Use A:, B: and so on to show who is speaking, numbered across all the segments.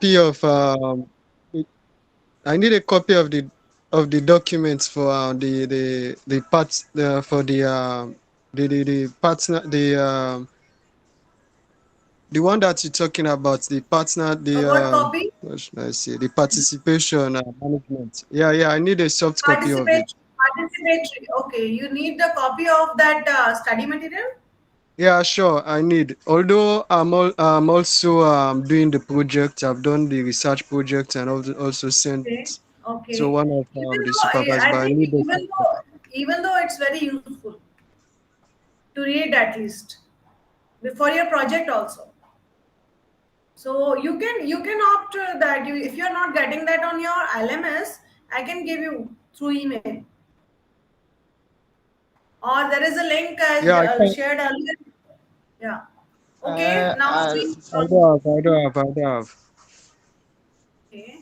A: copy of I need a copy of the documents for the parts for the partner the one that you're talking about, the partner,
B: What copy?
A: what should I say, the participation management. Yeah, yeah, I need a soft copy of it.
B: Participatory. Okay, you need the copy of that study material.
A: Yeah, sure, I need. Although I'm also doing the project, I've done the research project and also
B: Okay.
A: sent to
B: Okay.
A: one of
B: Even
A: the
B: though
A: supervisors,
B: I
A: but I
B: think
A: need the soft copy.
B: even though it's very useful to read at least before your project also. So you can opt that you if you're not getting that on your LMS, I can give you through email or there is a link I
A: Yeah, I can.
B: shared earlier. Yeah. Okay.
C: Uh,
B: Now
C: I,
B: see.
A: I don't have.
B: Okay.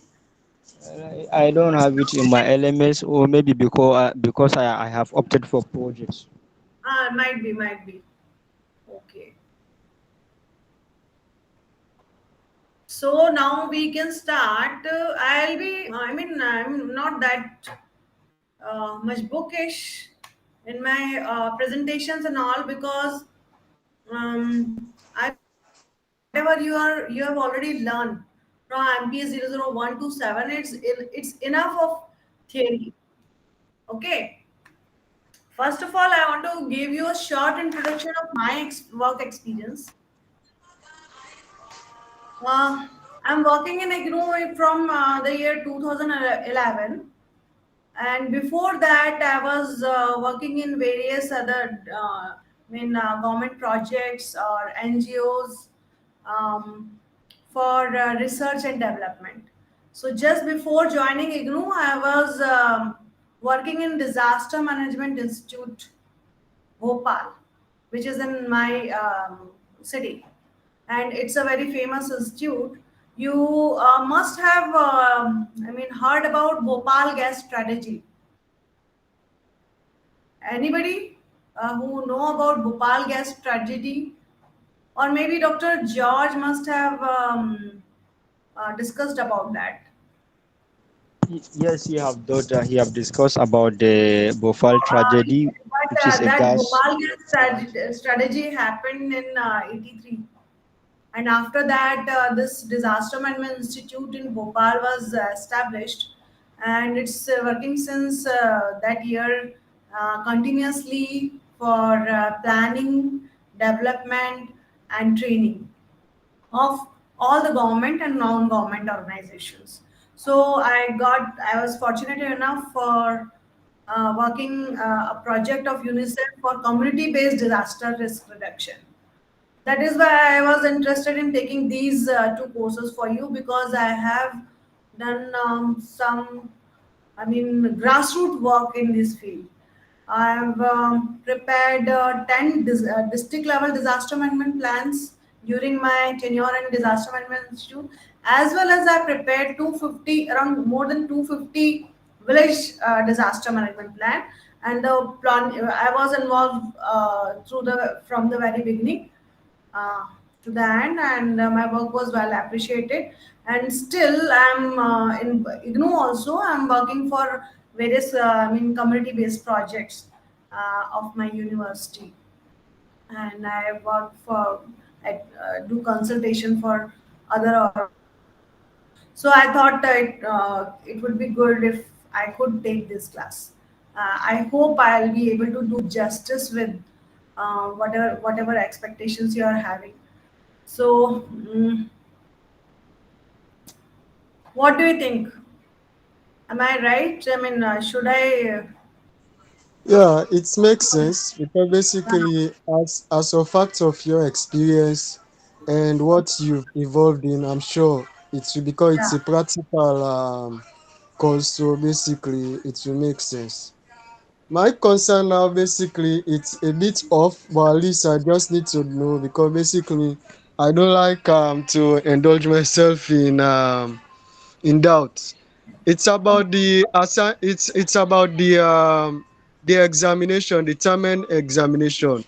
C: I don't
B: So
C: have
B: now
C: it in
B: we
C: my
B: can.
C: LMS, or maybe because I have opted for projects.
B: Might be. Okay. So now we can start. I'll be. I mean, I'm not that much bookish in my presentations and all because I believe whatever you have already learned from MP001 to 7, it's enough of theory. Okay. First of all, I want to give you a short introduction of my work experience. Uh, I'm working in IGNOU from the year 2011, and before that, I was working in various other, government projects or NGOs um, for research and development. So just before joining IGNOU, I was working in Disaster Management Institute Bhopal, which is in my city, and it's a very famous institute. You must have, heard about Bhopal gas strategy. Anybody who know about Bhopal gas strategy, or maybe Dr. George must have discussed about that.
C: Yes, he have discussed about the Bhopal tragedy, which is a
B: That
C: gas.
B: Bhopal gas strategy happened in 83. And after that, this Disaster Management Institute in Bhopal was established, and it's working since that year continuously for planning, development, and training of all the government and non-government organizations. So I was fortunate enough for working a project of UNICEF for community-based disaster risk reduction. That is why I was interested in taking these two courses for you because I have done some, grassroots work in this field. I have prepared 10 district level disaster management plans during my tenure in Disaster Management Institute, as well as I prepared 250, around more than 250 village disaster management plan. And the plan, I was involved from the very beginning uh, to the end, and my work was well appreciated. And still, I'm in IGNU also. I'm working for various, community-based projects of my university, and I work for, I do consultation for other organizations. So I thought it would be good if I could take this class. I hope I'll be able to do justice with whatever expectations you are having. So, what do you think? Am I right? I mean, should I?
A: Yeah, it makes sense because basically, as a fact of your experience and what you've evolved in, I'm sure it's because it's
B: Yeah.
A: a practical course. So basically, it will make sense. My concern now, basically, it's a bit off, but at least I just need to know because basically, I don't like to indulge myself in doubt. It's about
B: Okay.
A: it's about the examination, the term examination.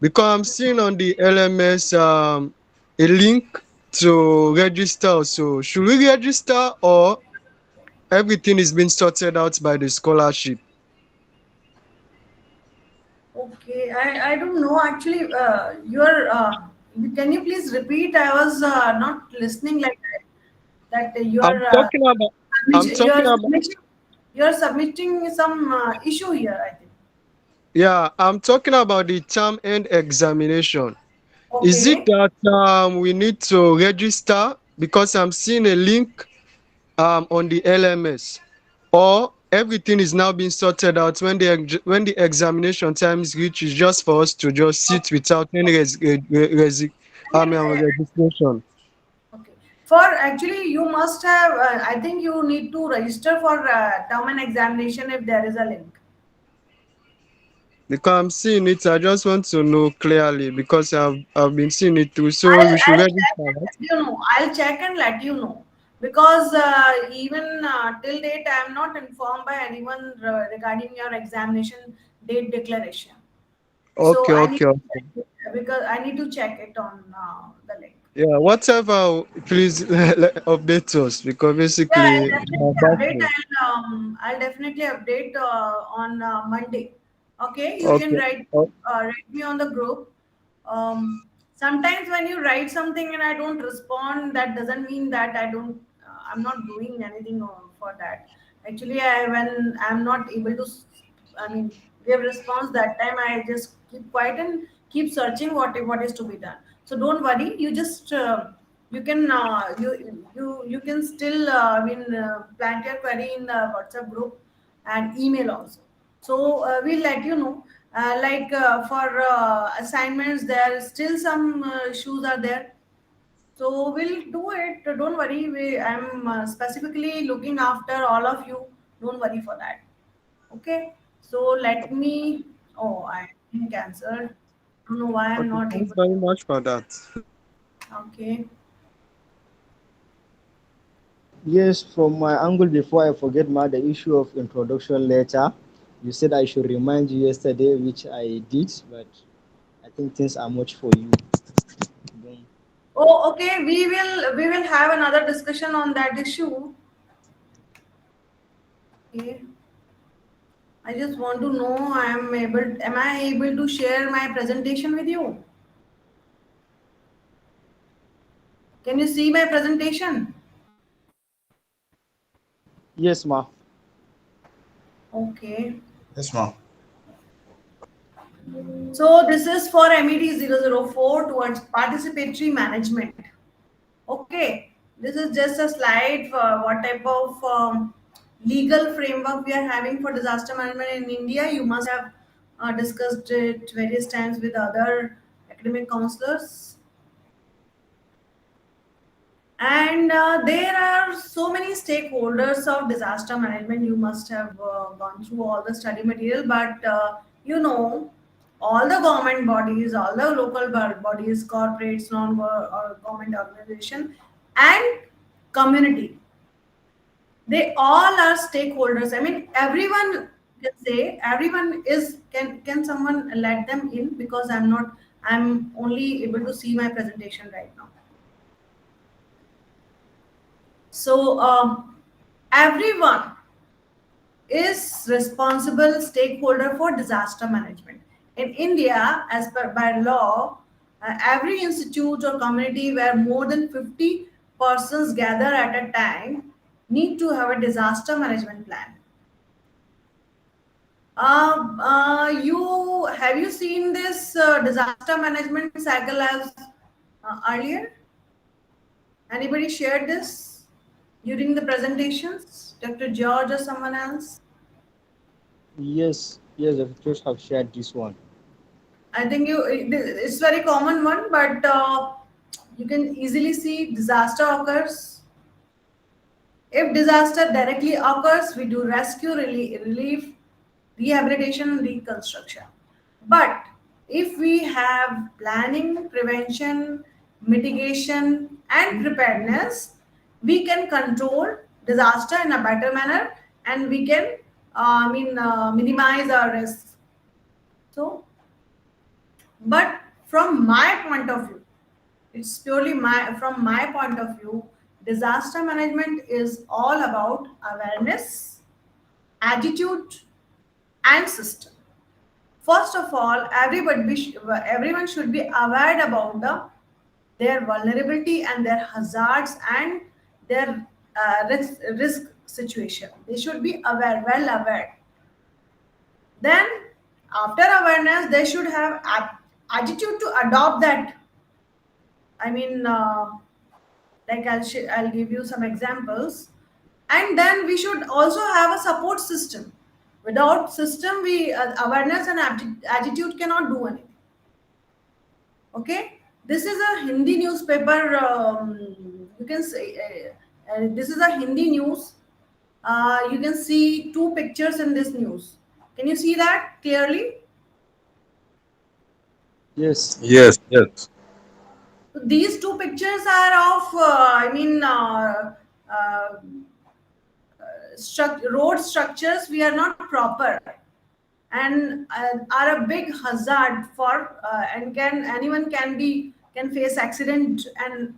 A: Because I'm seeing on the LMS a link. to register also. Should we register or everything is being sorted out by the scholarship?
B: Okay, I don't know actually. Can you please repeat? I was not listening like that. That
A: I'm talking about I'm talking about
B: you are submitting some issue here. I think.
A: yeah, I'm talking about the term end examination. Is it
B: Okay.
A: that we need to register because I'm seeing a link on the LMS, or everything is now being sorted out when when the examination time is reached, it's just for us to just sit
B: Okay.
A: without any
B: I mean,
A: registration?
B: okay. For actually, you must have. I think you need to register for term and examination if there is a link.
A: Because I'm seeing it, I just want to know clearly because I've been seeing it too. So we should
B: I'll
A: register,
B: check and
A: right?
B: let you know. I'll check and let you know because even till date, I am not informed by anyone regarding your examination date declaration. So
A: Okay,
B: I need
A: okay,
B: to
A: okay.
B: check it because I need to check it on the link.
A: Yeah, whatever, please update us because
B: Yeah,
A: basically
B: I'll definitely update.
A: baffled.
B: I'll definitely update on Monday. Okay, you can
A: Okay.
B: write me on the group. Sometimes when you write something and I don't respond, that doesn't mean that I'm not doing anything for that. Actually, when I'm not able to, I mean, give response that time, I just keep quiet and keep searching what is to be done. So don't worry. You just you can still plant your query in the WhatsApp group and email also. So we'll let you know. For assignments, there still some issues are there. So we'll do it. Don't worry. I'm specifically looking after all of you. Don't worry for that. Okay. So let me. Oh, I am cancelled. Don't know why I'm
A: Okay,
B: not
A: thanks
B: able.
A: very much for that.
B: Okay.
C: Yes, from my angle, before I forget, ma, the issue of introduction letter, you said I should remind you yesterday, which I did, but I think things are much for you. Don't-
B: Oh, okay. We will have another discussion on that issue. Okay. I just want to know am I able to share my presentation with you? Can you see my presentation?
C: Yes, ma.
B: Okay.
D: Yes, ma'am.
B: So this is for MET 004 towards participatory management. Okay. This is just a slide for what type of legal framework we are having for disaster management in India. You must have discussed it various times with other academic counselors. And there are so many stakeholders of disaster management. You must have gone through all the study material, but all the government bodies, all the local bodies, corporates, non-government organization, and community. They all are stakeholders. I mean, everyone can say everyone is can someone let them in because I'm not. I'm only able to see my presentation right now. So everyone is responsible stakeholder for disaster management. In India, as per by law, every institute or community where more than 50 persons gather at a time need to have a disaster management plan. You have you seen this disaster management cycle as earlier? Anybody shared this during the presentations? Dr. George or someone else?
C: Yes, yes, the teachers have shared this one.
B: I think it's very common one, but you can easily see disaster occurs. If disaster directly occurs, we do rescue, relief, rehabilitation, reconstruction. But if we have planning, prevention, mitigation, and preparedness, we can control disaster in a better manner, and we can, minimize our risks. So, but from my point of view, It's purely my from my point of view. Disaster management is all about awareness, attitude, and system. First of all, everyone should be aware about their vulnerability and their hazards and their risk situation. They should be aware, well aware. Then, after awareness, they should have attitude to adopt that. I mean, like I'll give you some examples, and then we should also have a support system. Without system, we awareness and attitude cannot do anything. Okay, this is a Hindi newspaper. You can say this is a Hindi news. You can see two pictures in this news. Can you see that clearly?
C: Yes.
D: Yes, yes.
B: So these two pictures are of, uh, road structures. We are not proper and are a big hazard for and can anyone can face accident and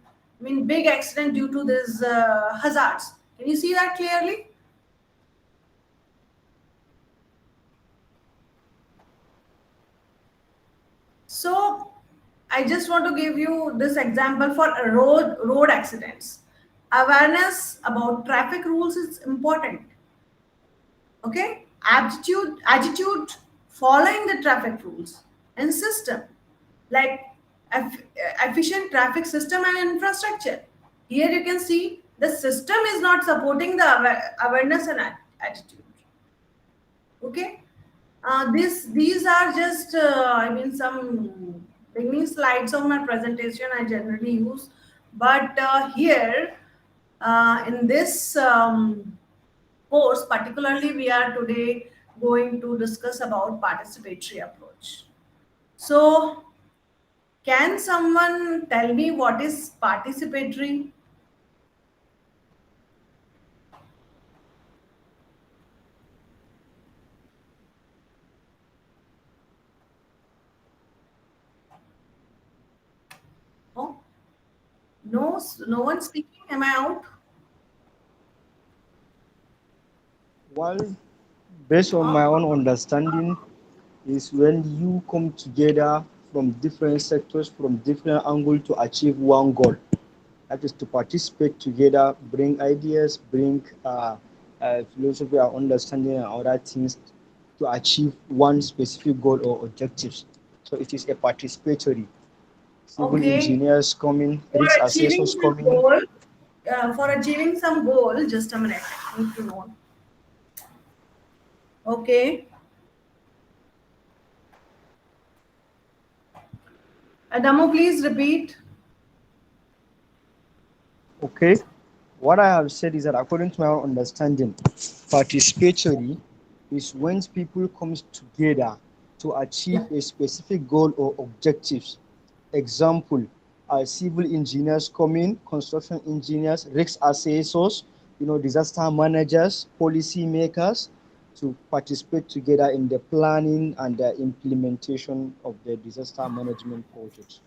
B: big accident due to these hazards. Can you see that clearly? So I just want to give you this example for road accidents. Awareness about traffic rules is important. Okay, attitude following the traffic rules and system like efficient traffic system and infrastructure. Here you can see the system is not supporting the awareness and attitude. Okay, these are just some beginning slides of my presentation I generally use, but here in this course particularly we are today going to discuss about participatory approach. So can someone tell me what is participatory? Oh, no, no one speaking. Am I out?
C: Well, based on my
B: Oh,
C: own understanding, is when you come together from different sectors, from different angles to achieve one goal. That is to participate together, bring ideas, bring philosophy and understanding and other things to achieve one specific goal or objectives. So it is a participatory. Civil
B: okay.
C: engineers coming,
B: For
C: risk
B: achieving
C: assessors
B: some
C: coming.
B: goal, just a minute. I need to know. Okay, Adamo, please repeat.
C: Okay. What I have said is that according to my own understanding, participatory is when people come together to
B: Yeah.
C: achieve a specific goal or objectives. Example, civil engineers come in, construction engineers, risk assessors, disaster managers, policy makers to participate together in the planning and the implementation of the disaster management projects.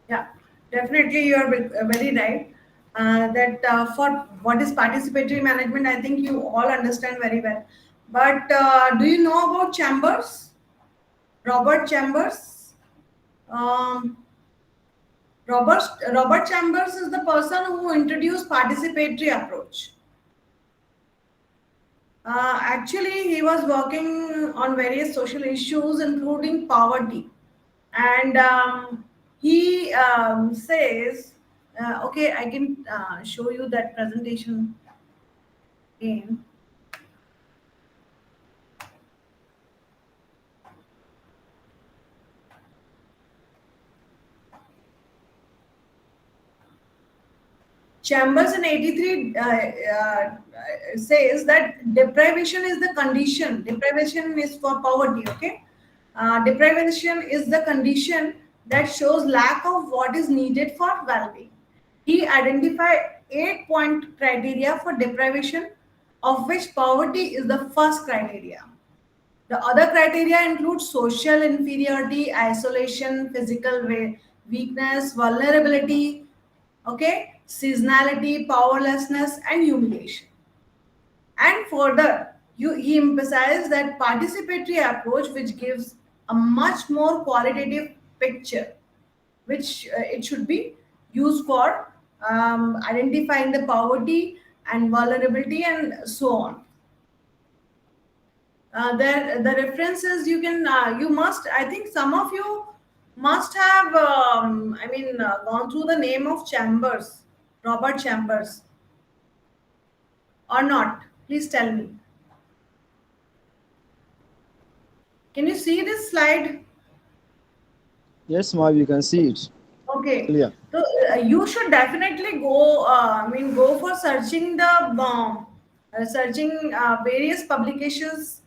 B: Yeah, definitely you are very right. That for what is participatory management, I think you all understand very well. But do you know about Chambers? Robert Chambers? Um, Robert, Robert Chambers is the person who introduced participatory approach. Actually, he was working on various social issues, including poverty. And he says, okay, I can show you that presentation again. Chambers in 83 says that deprivation is the condition. Deprivation is for poverty, okay? Deprivation is the condition that shows lack of what is needed for well-being. He identified 8-point criteria for deprivation, of which poverty is the first criteria. The other criteria include social inferiority, isolation, physical weakness, vulnerability, okay, seasonality, powerlessness, and humiliation. And further, he emphasized that participatory approach, which gives a much more qualitative picture, which it should be used for identifying the poverty and vulnerability and so on. There, the references you can, you must, I think some of you must have, gone through the name of Chambers, Robert Chambers, or not. Please tell me. Can you see this slide?
C: Yes, ma'am, you can see it
B: Okay,
C: clear.
B: so you should definitely go. Go for searching the searching various publications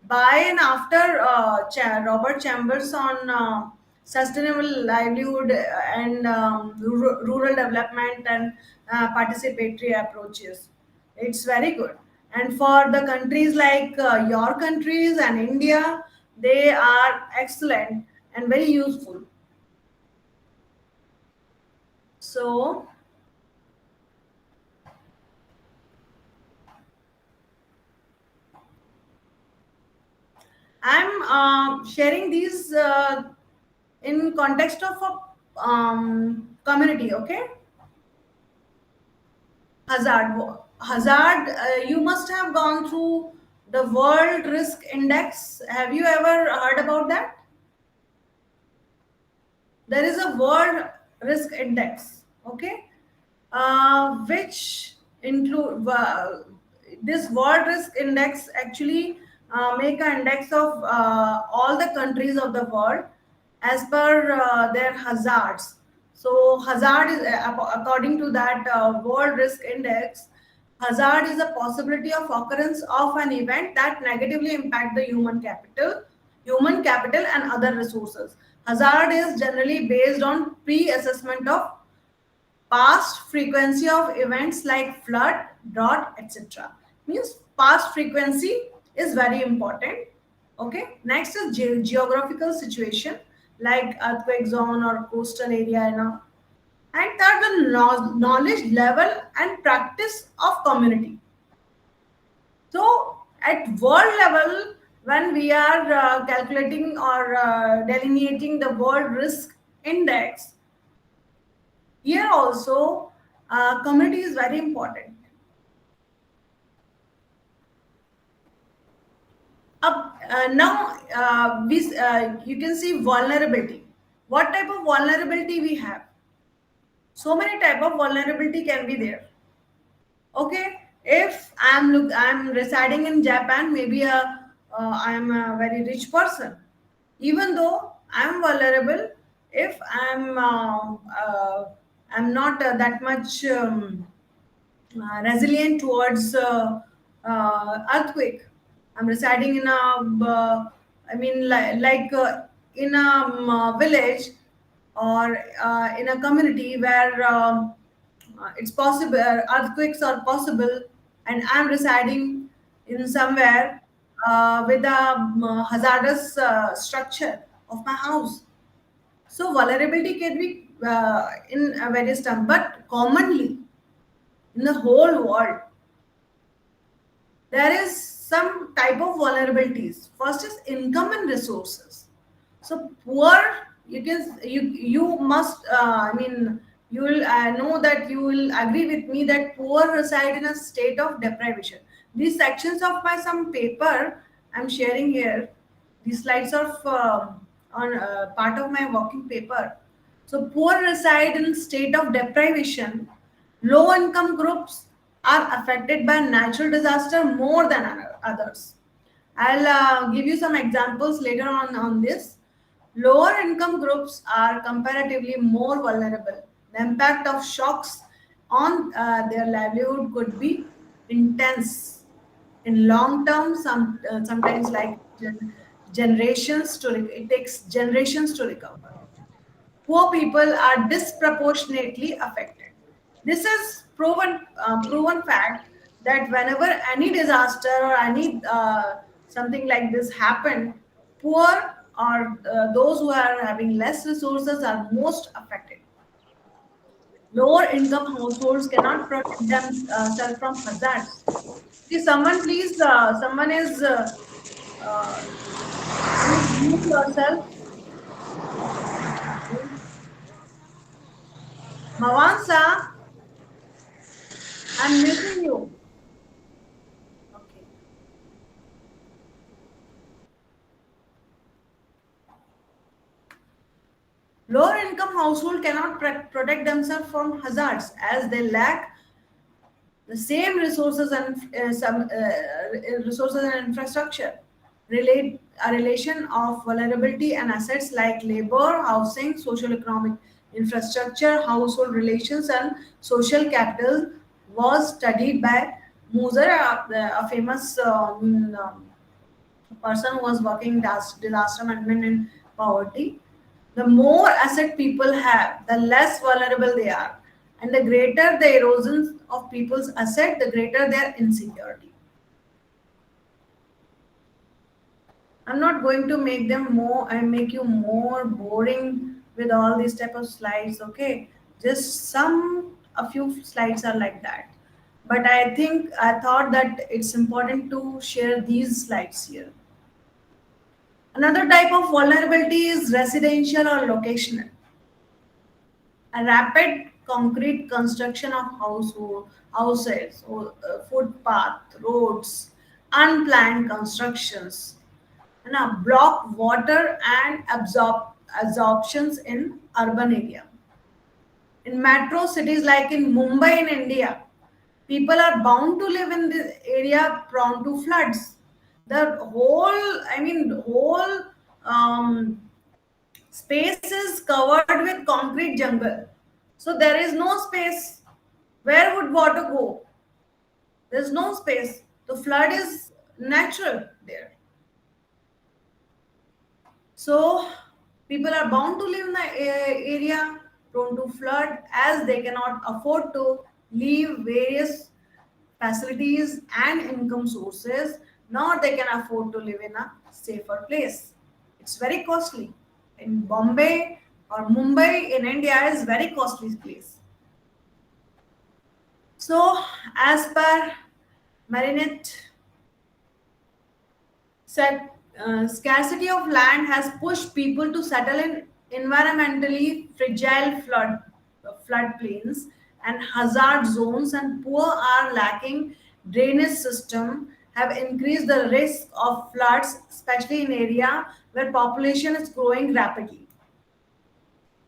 B: by and after Robert Chambers on sustainable livelihood and rural development and participatory approaches. It's very good. And for the countries like your countries and India, they are excellent and very useful. So I'm sharing these in context of a community. Okay, hazard. You must have gone through the World Risk Index. Have you ever heard about that? There is a World Risk Index. Okay, which include this World Risk Index actually make an index of all the countries of the world as per their hazards. So hazard is according to that World Risk Index, hazard is a possibility of occurrence of an event that negatively impact the human capital and other resources. Hazard is generally based on pre-assessment of past frequency of events like flood, drought, etc. Means past frequency is very important. Okay. Next is geographical situation like earthquake zone or coastal area, you know. And third, the knowledge level and practice of community. So at world level, when we are calculating or delineating the world risk index, here also community is very important. Now you can see vulnerability. What type of vulnerability we have? So many type of vulnerability can be there. Okay, if I'm residing in Japan, maybe I'm a very rich person. Even though I'm vulnerable, if I'm not that much resilient towards earthquake. I'm residing in a, in a village or in a community where it's possible, earthquakes are possible, and I'm residing in somewhere with a hazardous structure of my house. So vulnerability can be in various terms, but commonly in the whole world there is some type of vulnerabilities. First is income and resources. So poor, you must you will know that you will agree with me that poor reside in a state of deprivation. These sections of my some paper I'm sharing here. These slides of on part of my working paper. So poor reside in state of deprivation. Low income groups are affected by natural disaster more than others. I'll give you some examples later on this. Lower income groups are comparatively more vulnerable. The impact of shocks on their livelihood could be intense in long term. Sometimes like generations to it takes generations to recover. Poor people are disproportionately affected. This is proven fact that whenever any disaster or any something like this happen, poor or those who are having less resources are most affected. Lower income households cannot protect themselves from hazards. See, someone please, someone is, uh, please mute yourself. Mawansa, I'm muting you. Okay. Lower income household cannot protect themselves from hazards as they lack the same resources and resources and infrastructure. Relate a relation of vulnerability and assets like labor, housing, social economic infrastructure, household relations, and social capital was studied by Muser, a famous person who was working disaster management in poverty. The more asset people have, the less vulnerable they are. And the greater the erosion of people's asset, the greater their insecurity. I'm not going to make them more and make you more boring with all these type of slides, okay? Just a few slides are like that. But I thought that it's important to share these slides here. Another type of vulnerability is residential or locational. A rapid concrete construction of houses, or, footpath, roads, unplanned constructions, and block water and absorptions in urban area. In metro cities like in Mumbai in India, people are bound to live in this area prone to floods. The whole um, space is covered with concrete jungle. So there is no space. Where would water go? There's no space. The flood is natural there. So people are bound to live in the area prone to flood as they cannot afford to leave various facilities and income sources, nor they can afford to live in a safer place. It's very costly. In Bombay or Mumbai in India is very costly place. So as per Marinette said, scarcity of land has pushed people to settle in environmentally fragile floodplains and hazard zones, and poor or lacking drainage system have increased the risk of floods, especially in area where population is growing rapidly.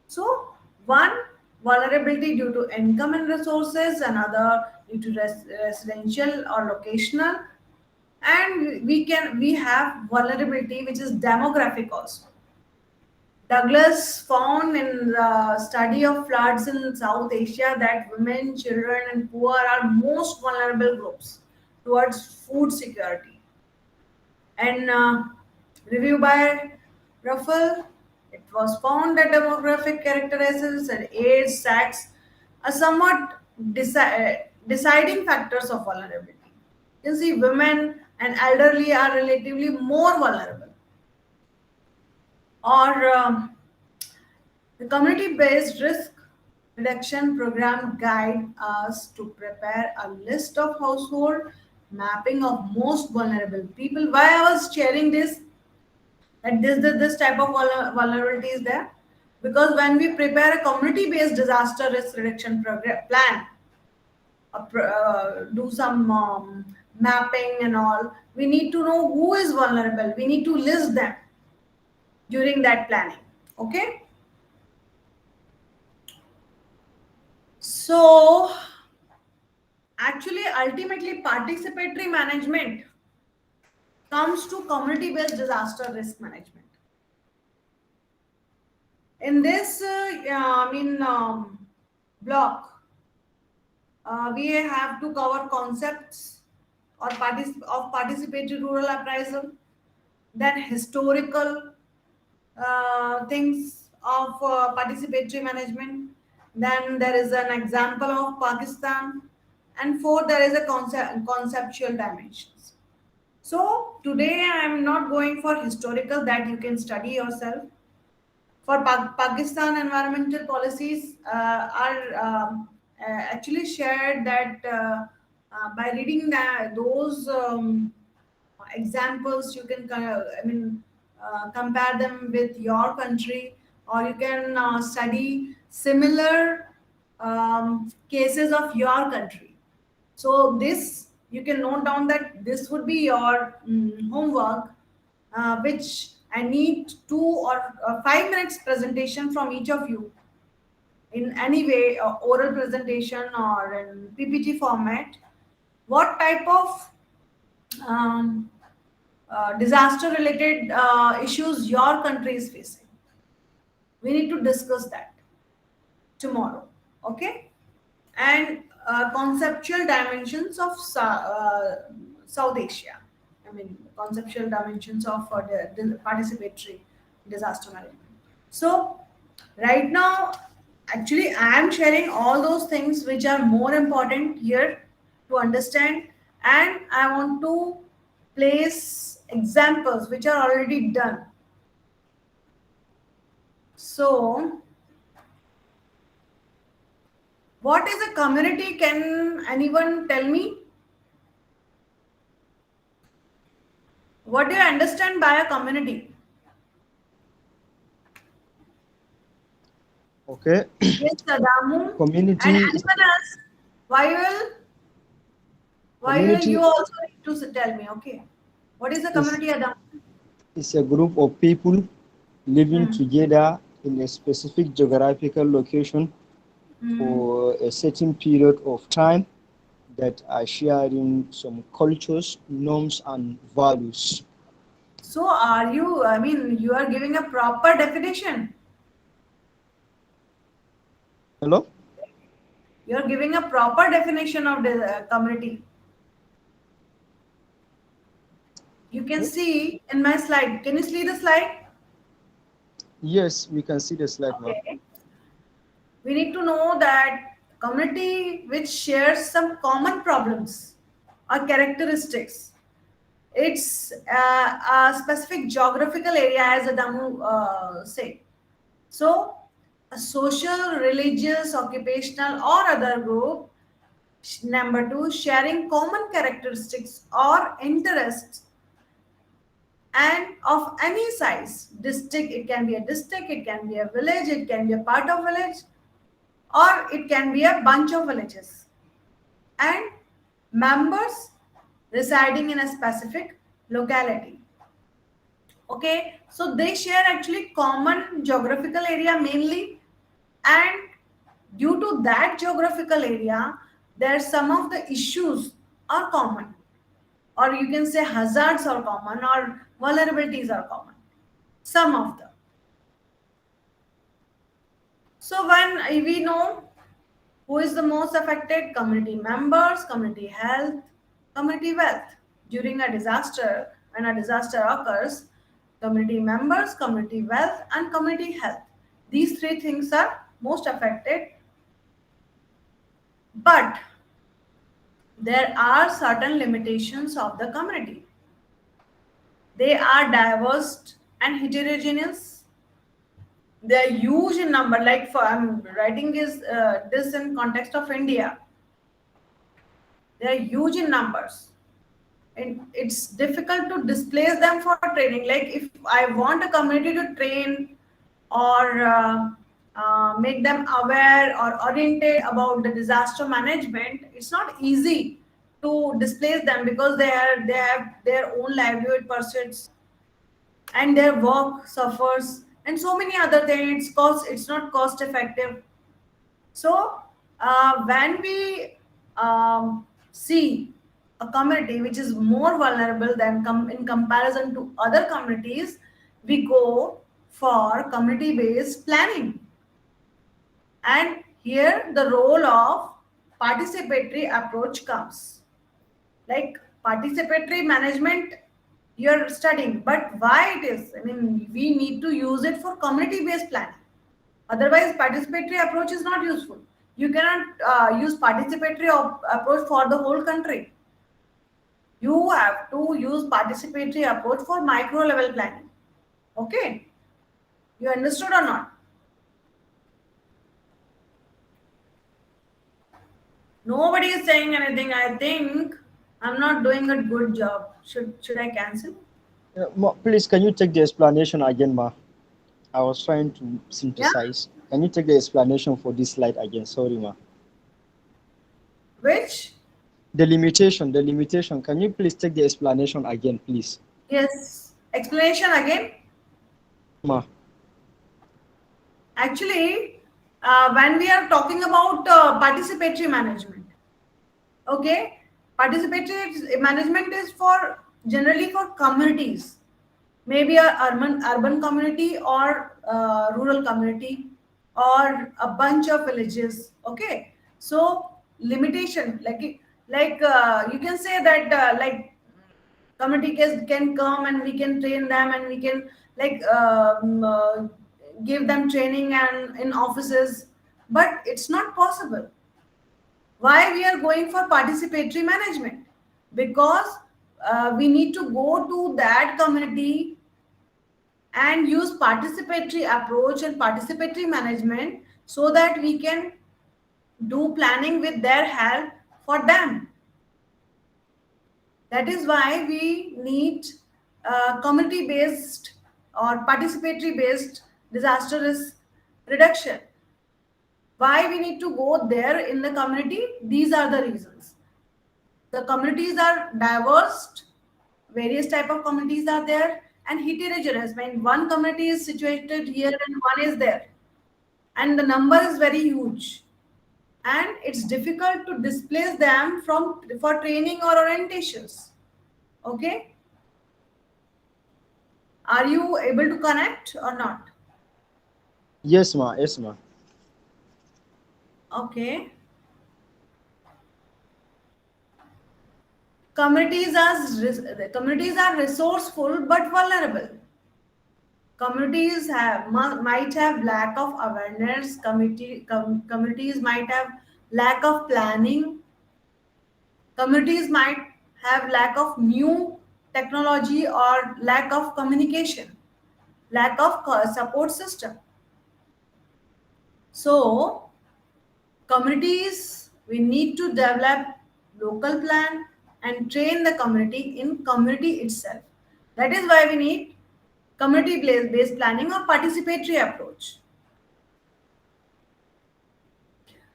B: So, one vulnerability due to income and resources, another due to residential or locational, and we have vulnerability which is demographic also. Douglas found in the study of floods in South Asia that women, children, and poor are most vulnerable groups towards food security. And review by Ruffle, it was found that demographic characteristics and age, sex are somewhat deciding factors of vulnerability. You see, women and elderly are relatively more vulnerable. Or the community-based risk reduction program guide us to prepare a list of household mapping of most vulnerable people. Why I was sharing this, that this type of vulnerability is there, because when we prepare a community-based disaster risk reduction program plan, do some mapping and all, we need to know who is vulnerable. We need to list them during that planning. Okay. So actually, ultimately, participatory management comes to community-based disaster risk management. In this, block, we have to cover concepts of participatory rural appraisal, then historical things of participatory management. Then there is an example of Pakistan, and fourth there is a conceptual dimensions. So today I am not going for historical that you can study yourself. For Pakistan, environmental policies are actually shared that by reading those examples, you can compare them with your country, or you can study similar cases of your country. So this you can note down that this would be your homework, which I need 2 or 5 minutes presentation from each of you in any way, oral presentation or in PPT format. What type of um, disaster related issues your country is facing? We need to discuss that tomorrow. Okay. And conceptual dimensions of South Asia. I mean, conceptual dimensions of the participatory disaster management. So, right now, actually, I am sharing all those things which are more important here to understand, and I want to place examples which are already done. So, what is a community? Can anyone tell me? What do you understand by a community?
C: Okay,
B: Yes, Sadamu. And
C: community is
B: anyone else? Why will you
C: community
B: also need to tell me? Okay. What is a
C: is
B: community, Adamu?
C: is a group of people living
B: Hmm.
C: together in a specific geographical location
B: Hmm.
C: for a certain period of time that are sharing some cultures, norms, and values.
B: So are you? I mean, you are giving a proper definition.
C: Hello?
B: You are giving a proper definition of the community. You can
C: Okay.
B: see in my slide. Can you see the slide?
C: Yes, we can see the slide now.
B: Okay. We need to know that community which shares some common problems or characteristics. It's a specific geographical area, as Adamu said. So, a social, religious, occupational, or other group. Number two, sharing common characteristics or interests and of any size. District, it can be a district, it can be a village, it can be a part of village, or it can be a bunch of villages. And members residing in a specific locality. Okay, so they share actually common geographical area mainly, and due to that geographical area, there some of the issues are common, or you can say hazards are common, or vulnerabilities are common. Some of them. So when we know who is the most affected, community members, community health, community wealth. During a disaster, when a disaster occurs, community members, community wealth, and community health. These three things are most affected, but there are certain limitations of the community. They are diverse and heterogeneous. They are huge in number. Like for I'm writing is this in context of India. They are huge in numbers, and it's difficult to displace them for training. Like if I want a community to train or make them aware or oriented about the disaster management, it's not easy to displace them because they have their own livelihood pursuits and their work suffers and so many other things. It's not cost effective. So, when we see a community which is more vulnerable than in comparison to other communities, we go for community-based planning. And here the role of participatory approach comes. Like participatory management, you're studying, but why it is? I mean, we need to use it for community-based planning. Otherwise, participatory approach is not useful. You cannot use participatory approach for the whole country. You have to use participatory approach for micro level planning. Okay, you understood or not? Nobody is saying anything. I think I'm not doing a good job. Should I cancel?
C: Please, can you take the explanation again, ma? I was trying to
B: Yeah.
C: synthesize. Can you take the explanation for this slide again? Sorry, ma.
B: Which?
C: The limitation. Can you please take the explanation again, please?
B: Yes. Explanation again.
C: Yes, ma.
B: Actually, when we are talking about participatory management, okay, participatory management is for generally for communities, maybe a urban community or rural community or a bunch of villages. Okay, so limitation like you can say that like community can come and we can train them and we can like give them training and in offices, but it's not possible. Why we are going for participatory management? Because we need to go to that community and use participatory approach and participatory management so that we can do planning with their help for them. That is why we need community based or participatory based disaster risk reduction. Why we need to go there in the community? These are the reasons. The communities are diverse, various type of communities are there, and heterogeneous. When one community is situated here and one is there, and the number is very huge, and it's difficult to displace them from for training or orientations. Okay, are you able to connect or not?
C: Yes, ma. Yes, ma.
B: Okay. Communities are resourceful but vulnerable. Communities might have lack of awareness. Communities might have lack of planning. Communities might have lack of new technology or lack of communication, lack of support system. So communities, we need to develop local plan and train the community in community itself. That is why we need community based planning or participatory approach.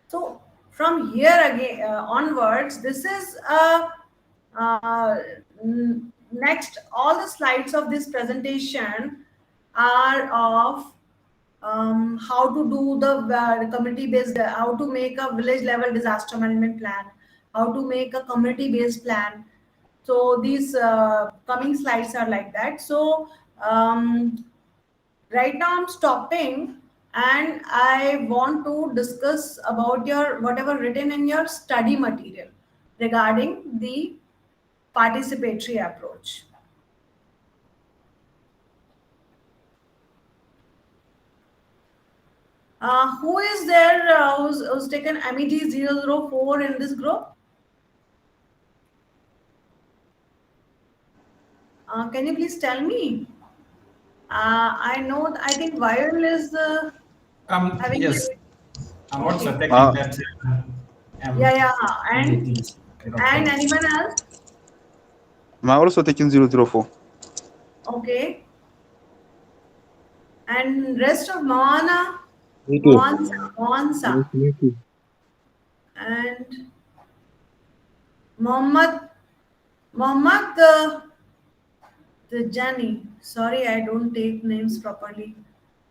B: So from here again onwards, this is uh, next. All the slides of this presentation are of how to do the community based, how to make a village level disaster management plan, how to make a community based plan. So these coming slides are like that. So right now I'm stopping and I want to discuss about your whatever written in your study material regarding the participatory approach. Who is there who's taken MET 004 in this group? Can you please tell me? I know, I think Viral is having
D: Yes,
B: the.
D: I'm also
B: Okay.
D: taking that.
B: Yeah,
D: Um,
B: yeah. And
D: it is
B: anyone else?
E: I'm also taking 004.
B: Okay. And rest of Moana,
A: Me too.
B: Moansa,
A: Yes,
B: Moansa,
A: me too.
B: and Mohammad, Mohammad the Jani. Sorry, I don't take names properly.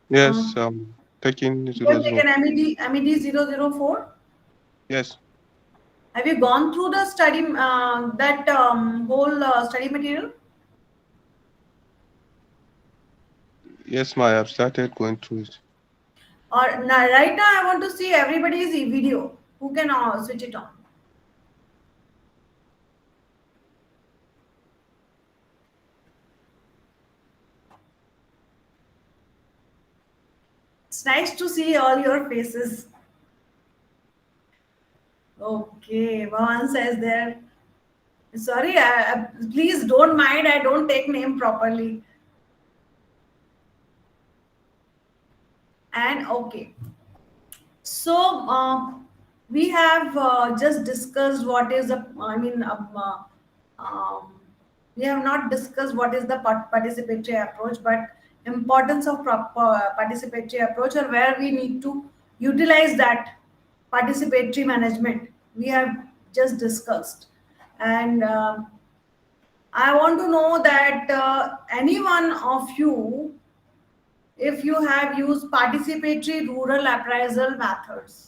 E: Yes,
B: Um,
E: taking
B: you have
E: 00.
B: taken MED 004.
E: Yes,
B: Have you gone through the study that whole study material?
E: yes, ma, I've started going through it.
B: Or now, right now, I want to see everybody's video. Who can switch it on? It's nice to see all your faces. Okay, Bhavan says there. Sorry, please don't mind. I don't take name properly. And okay, so we have just discussed what is the. I mean, um, we have not discussed what is the participatory approach, but importance of proper participatory approach, or where we need to utilize that participatory management. We have just discussed, and I want to know that any one of you, if you have used participatory rural appraisal methods.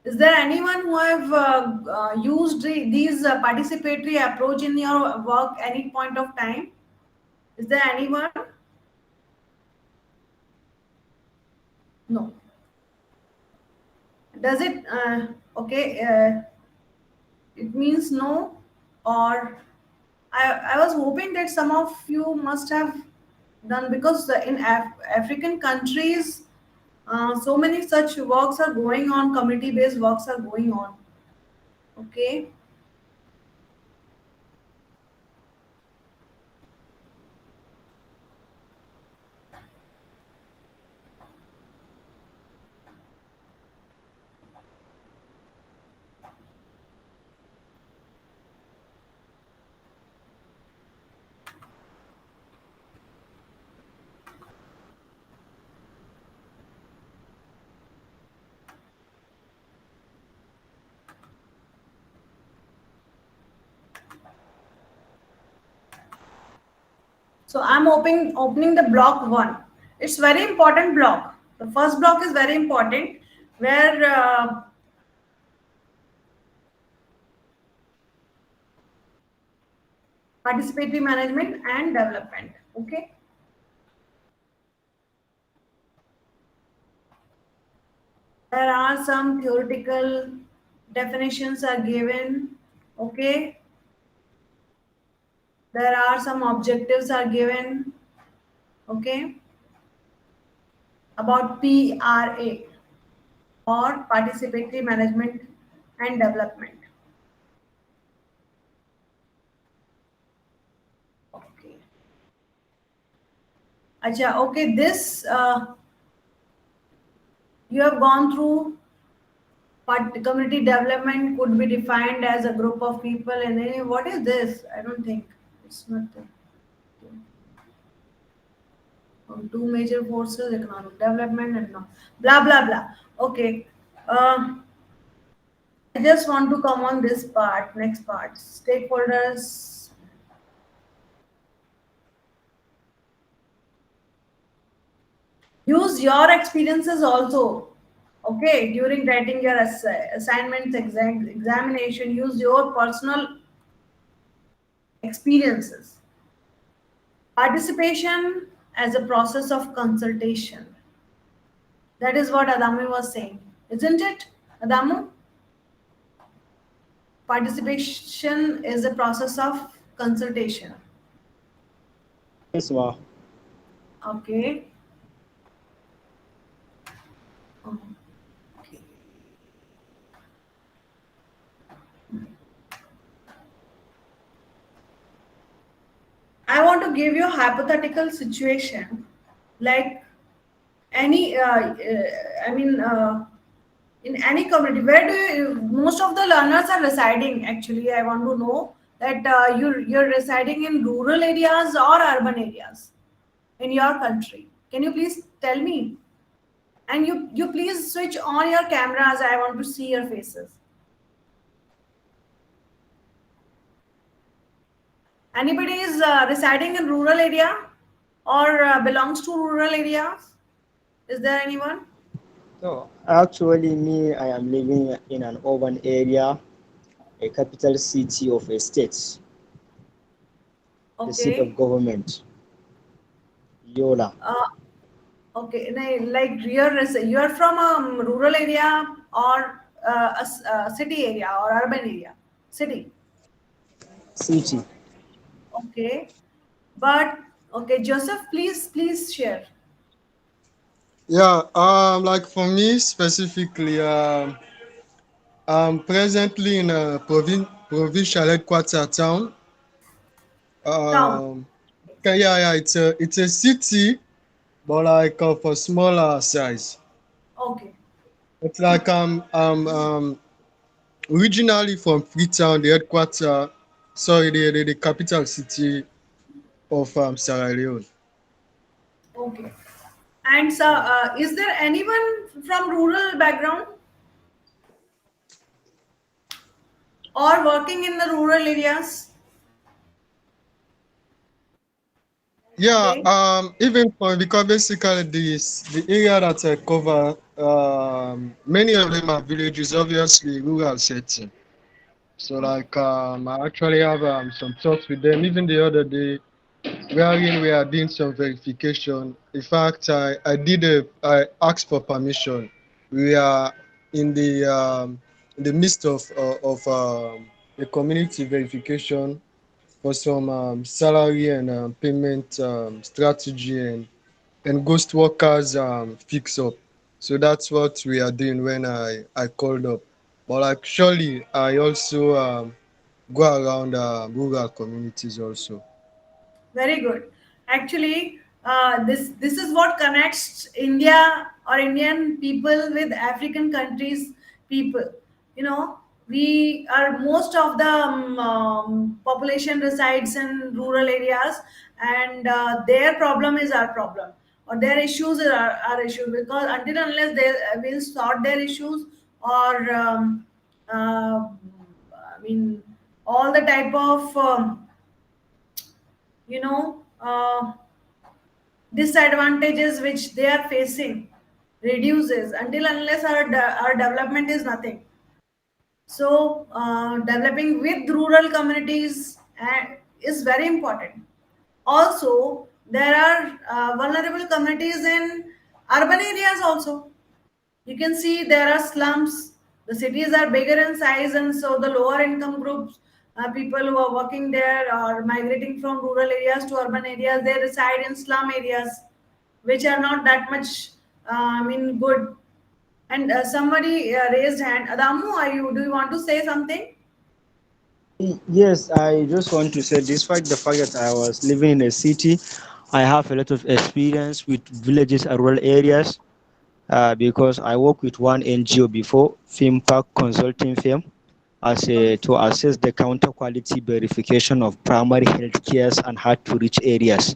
B: Is there anyone who have used these participatory approach in your work any point of time? Is there anyone? No. Does it? Okay. It means no, or I was hoping that some of you must have done, because in African countries, so many such works are going on, community based works are going on. Okay. So I'm opening the block one. It's very important block. The first block is very important, where participatory management and development. Okay. There are some theoretical definitions are given. Okay. There are some objectives are given. Okay. About PRA, or participatory management and development. Okay. Acha, okay, this you have gone through. Community development could be defined as a group of people, and what is this? I don't think it's not the two major forces: economic development and no, blah blah blah. Okay, uh, I just want to come on this part. Next part: stakeholders. Use your experiences also. Okay, during writing your assignments, examination, use your personal experiences. Participation as a process of consultation. That is what Adamu was saying, isn't it, Adamu? Participation is a process of consultation.
C: Yes, ma.
B: Okay. Okay. I want to give you a hypothetical situation, like any, I mean, in any community, where do you, most of the learners are residing? Actually, I want to know that you're residing in rural areas or urban areas in your country. Can you please tell me? And you please switch on your cameras. I want to see your faces. Anybody is residing in rural area, or belongs to rural areas? Is there anyone?
C: So actually, me, I am living in an urban area, a capital city of a state, the seat of
B: Okay.
C: government, Yola.
B: Uh, okay. Like you're from a rural area, or a city area, or urban area? City.
C: City.
B: Okay. But okay, Joseph, please share.
A: Yeah, like for me specifically, I'm presently in a provincial headquarter town.
B: Town.
A: Okay, yeah, it's a city, but like of a smaller size.
B: Okay.
A: It's like originally from Freetown, the headquarter, sorry, the capital city of Sierra Leone.
B: Okay. And so, is there anyone from rural background or working in the rural areas?
A: Yeah,
B: Okay.
A: even for because basically the area that I cover, many of them are villages, obviously rural setting. So
B: Okay.
A: like I actually have some talks with them. Even the other day, wherein we are doing some verification. In fact, I asked for permission. We are in the midst of a community verification for some salary and payment strategy and ghost workers fix up. So that's what we are doing when I called up. But like surely I also go around rural communities also.
B: Very good. Actually, this is what connects India or Indian people with African countries people. You know, we are most of the population resides in rural areas, and their problem is our problem, or their issues are our issue. Because until and unless they will sort their issues, or I mean, all the type of you know. Disadvantages which they are facing reduces until unless our development is nothing. So developing with rural communities is very important. Also there are vulnerable communities in urban areas also. You can see there are slums. The cities are bigger in size, and so the lower income groups, people who are working there or migrating from rural areas to urban areas, they reside in slum areas, which are not that much, good. And somebody raised hand. Adamu, are you? Do you want to say something?
C: Yes, I just want to say, despite the fact that I was living in a city, I have a lot of experience with villages and rural areas because I worked with one NGO before, Film Park Consulting Firm, as a,
B: Okay.
C: to assess the counter quality verification of primary health cares and hard to reach areas.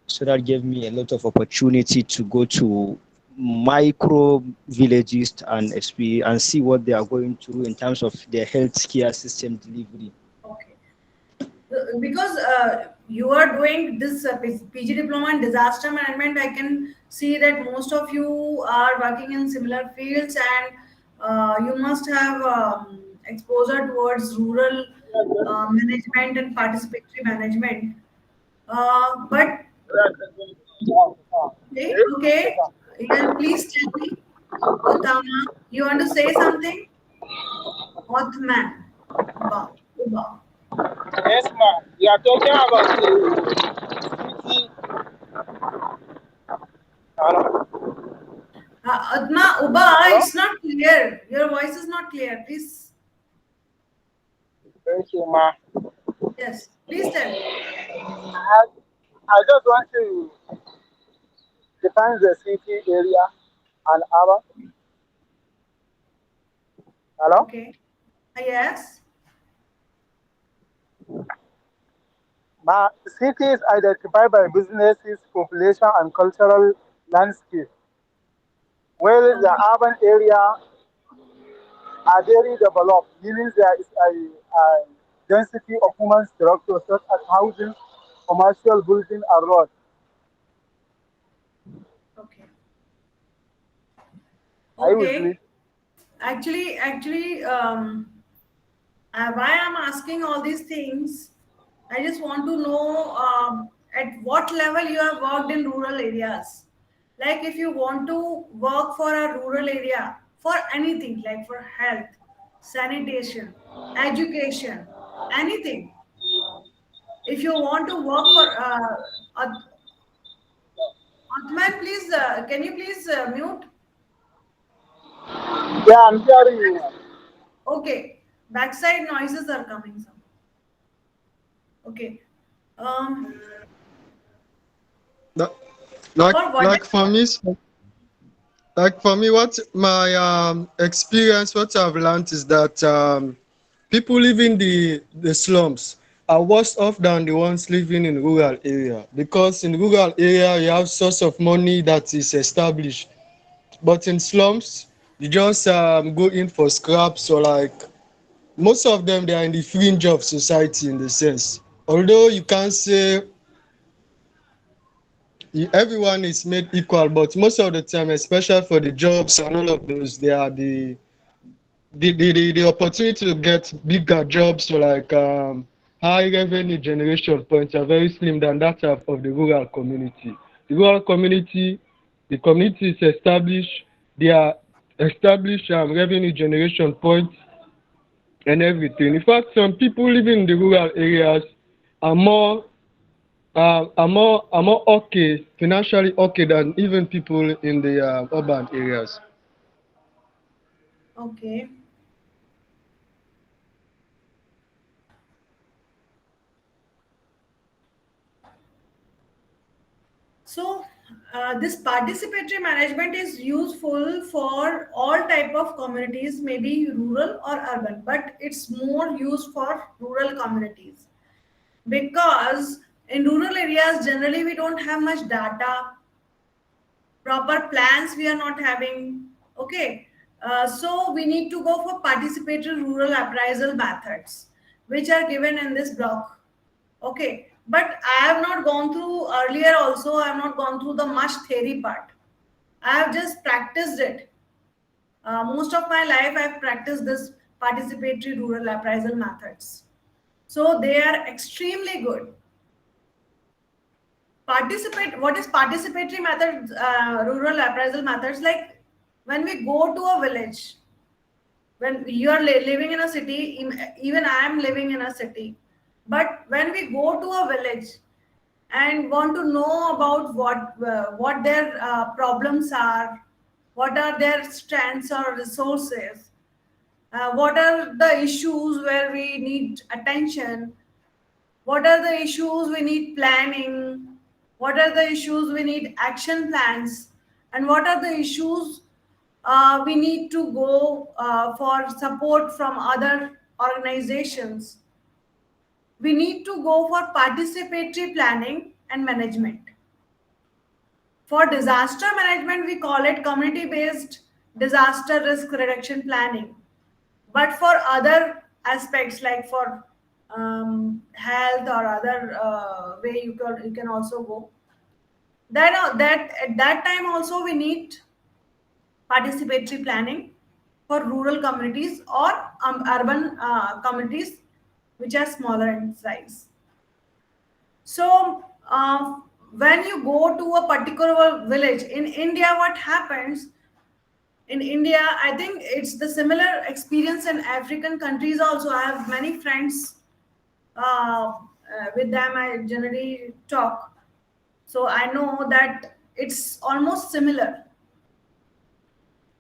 C: So that gave me a lot of opportunity to go to micro villages and experience and see what they are going through in terms of their healthcare system delivery.
B: Okay. Because you are doing this PG diploma in disaster management, I can see that most of you are working in similar fields, and you must have exposure towards rural management and participatory management. But okay, okay, yeah, please tell me, Otama, you want to say something? Othman, Uba, Uba.
D: Yes, ma'am. We are talking about the city. Hello?
B: Atma, Uba,
D: Hello?
B: it's not clear. Your voice is not clear. Please,
D: Thank you, ma'am.
B: yes, please tell.
D: I, I just want to define the city area and urban. Hello?
B: Okay. Yes.
D: Ma, cities identified by businesses, population, and cultural landscape, while the
B: Okay.
D: urban area are very developed, meaning there is a density of human structures such as housing, commercial building, and roads.
B: Okay.
D: Are you with me?
B: Okay. Actually, why I'm asking all these things, I just want to know at what level you have worked in rural areas. Like if you want to work for a rural area for anything, like for health, sanitation, education, anything. If you want to work for Othman, please, can you please mute?
D: Yeah, I'm hearing you.
B: Okay. Backside noises are coming. Some. Okay. Um,
A: Like, like
B: for what?
A: like for me, what my experience, what I've learned is that people living the slums are worse off than the ones living in rural area, because in rural area you have source of money that is established, but in slums you just go in for scraps, or like most of them they are in the fringe of society in the sense. Although you can't say everyone is made equal, but most of the time, especially for the jobs and all of those, they are the opportunity to get bigger jobs, or like high revenue generation points are very slim than that of the rural community. The rural community, the community is established, they are established revenue generation points and everything. In fact, some people living in the rural areas are more okay, financially okay than even people in the urban areas.
B: Okay. So this participatory management is useful for all type of communities, maybe rural or urban, but it's more used for rural communities because in rural areas generally we don't have much data, proper plans we are not having. Okay, so we need to go for participatory rural appraisal methods, which are given in this block. Okay, but I have not gone through earlier. Also, I have not gone through the much theory part. I have just practiced it. Most of my life, I've practiced this participatory rural appraisal methods. So they are extremely good. Participate. What is participatory methods? Rural appraisal methods, like when we go to a village, when you are living in a city, even I am living in a city, but when we go to a village and want to know about what their problems are, what are their strengths or resources, what are the issues where we need attention, what are the issues we need planning, what are the issues we need action plans, and what are the issues we need to go for support from other organizations. We need to go for participatory planning and management. For disaster management, we call it community based disaster risk reduction planning. But for other aspects, like for health or other way, you can also go. That at that time also we need participatory planning for rural communities or urban communities which are smaller in size. So, when you go to a particular village in India, what happens in India? I think it's the similar experience in African countries also. I have many friends, with them I generally talk. So, I know that it's almost similar.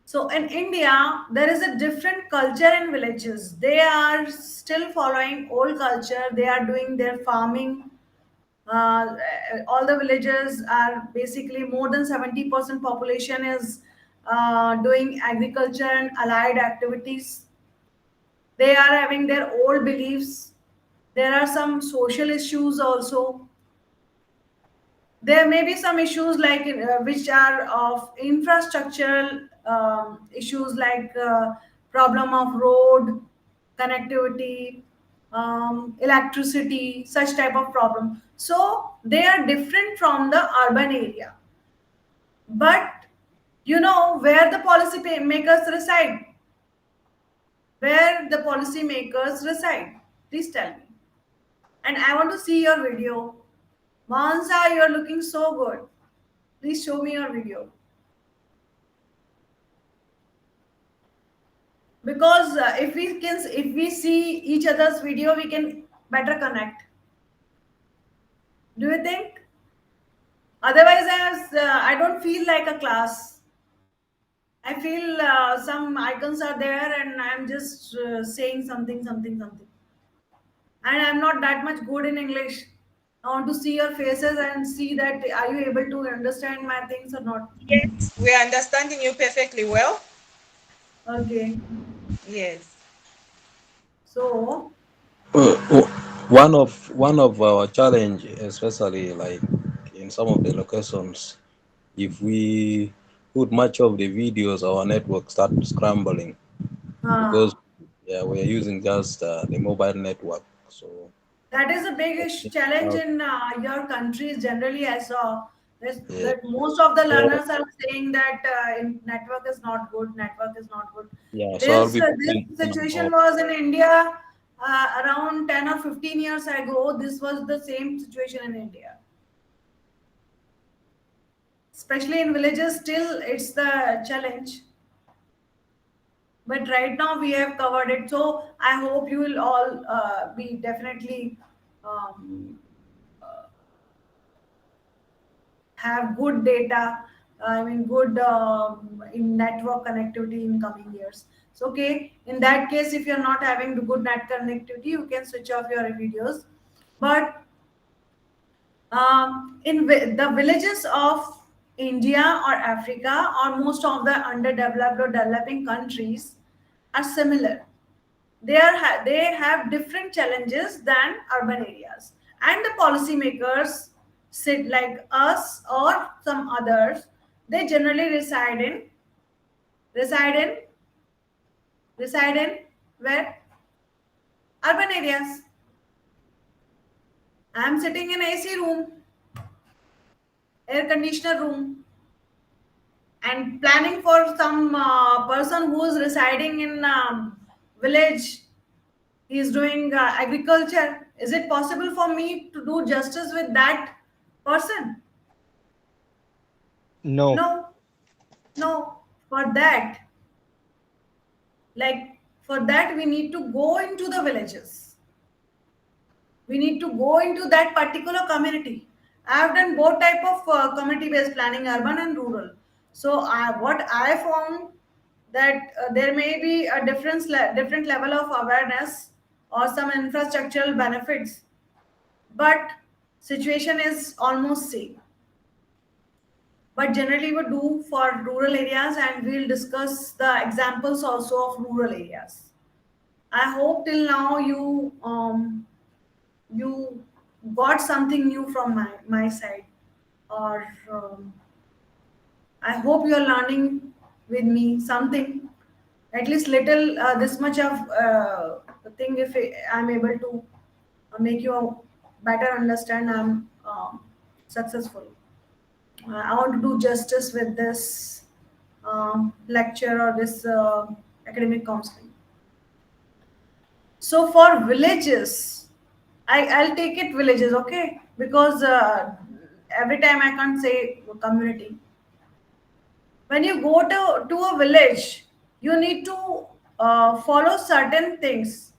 B: So, in India, there is a different culture in villages. They are still following old culture, they are doing their farming. All the villages are basically more than 70% population is doing agriculture and allied activities. They are having their old beliefs. There are some social issues also. There may be some issues like which are of infrastructural issues, like problem of road connectivity, electricity, such type of problem. So they are different from the urban area. But you know where the makers reside? Where the policy makers reside? Please tell me. And I want to see your video. Mansa, you're looking so good. Please show me your video. Because if we see each other's video, we can better connect. Do you think? Otherwise, I don't feel like a class. I feel some icons are there, and I'm just saying something, something, something. And I'm not that much good in English. I want to see your faces and see that are you able to understand my things or not.
F: Yes, we are understanding you perfectly well.
B: Okay.
F: Yes.
B: So,
G: One of our challenge, especially like in some of the locations, if we put much of the videos, our network start scrambling because
B: uh,
G: yeah, we are using just the mobile network. So
B: that is a big challenge
G: uh,
B: in your countries. Generally, I saw this,
G: yeah,
B: that most of the
G: so
B: learners are saying that network is not good. Network is not good.
G: yeah, so I'll
B: This
G: be putting
B: this
G: some
B: situation was in India around 10 or 15 years ago. This was the same situation in India, especially in villages. Still, it's the challenge. But right now we have covered it. So I hope you will all be definitely um, have good data. I mean, good in network connectivity in coming years. So, okay, in that case, if you're not having the good net connectivity, you can switch off your videos. But in the villages of India or Africa or most of the underdeveloped or developing countries are similar. They have different challenges than urban areas, and the policymakers sit like us or some others. They generally reside in reside in where urban areas. I'm sitting in AC room, air conditioner room, and planning for some person who is residing in village. He is doing agriculture. Is it possible for me to do justice with that person?
C: No.
B: No, no. For that, like for that, we need to go into the villages. We need to go into that particular community. I have done both type of community based planning, urban and rural. So what I found that there may be a different level of awareness or some infrastructural benefits, but situation is almost same. But generally we do for rural areas, and we'll discuss the examples also of rural areas. I hope till now you got something new from my side, or I hope you're learning with me something, at least little, this much of the thing. If I'm able to make you better understand, I'm successful. I want to do justice with this lecture or this academic counseling. So for villages, I'll take it villages, okay? Because every time I can't say community. When you go to a village, you need to follow certain things.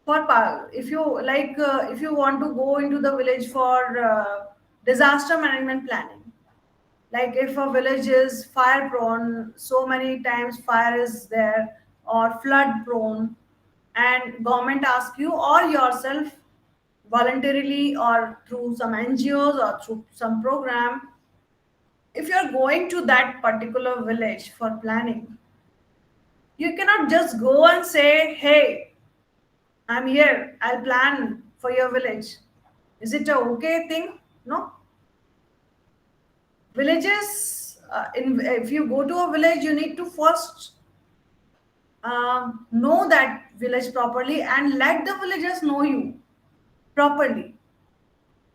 B: If you like, if you want to go into the village for disaster management planning, like if a village is fire prone, so many times fire is there, or flood prone, and government asks you or yourself voluntarily or through some NGOs or through some program, if you're going to that particular village for planning, you cannot just go and say, hey, I'm here, I'll plan for your village. Is it a okay thing? No. Villages, if you go to a village, you need to first know that village properly and let the villagers know you properly.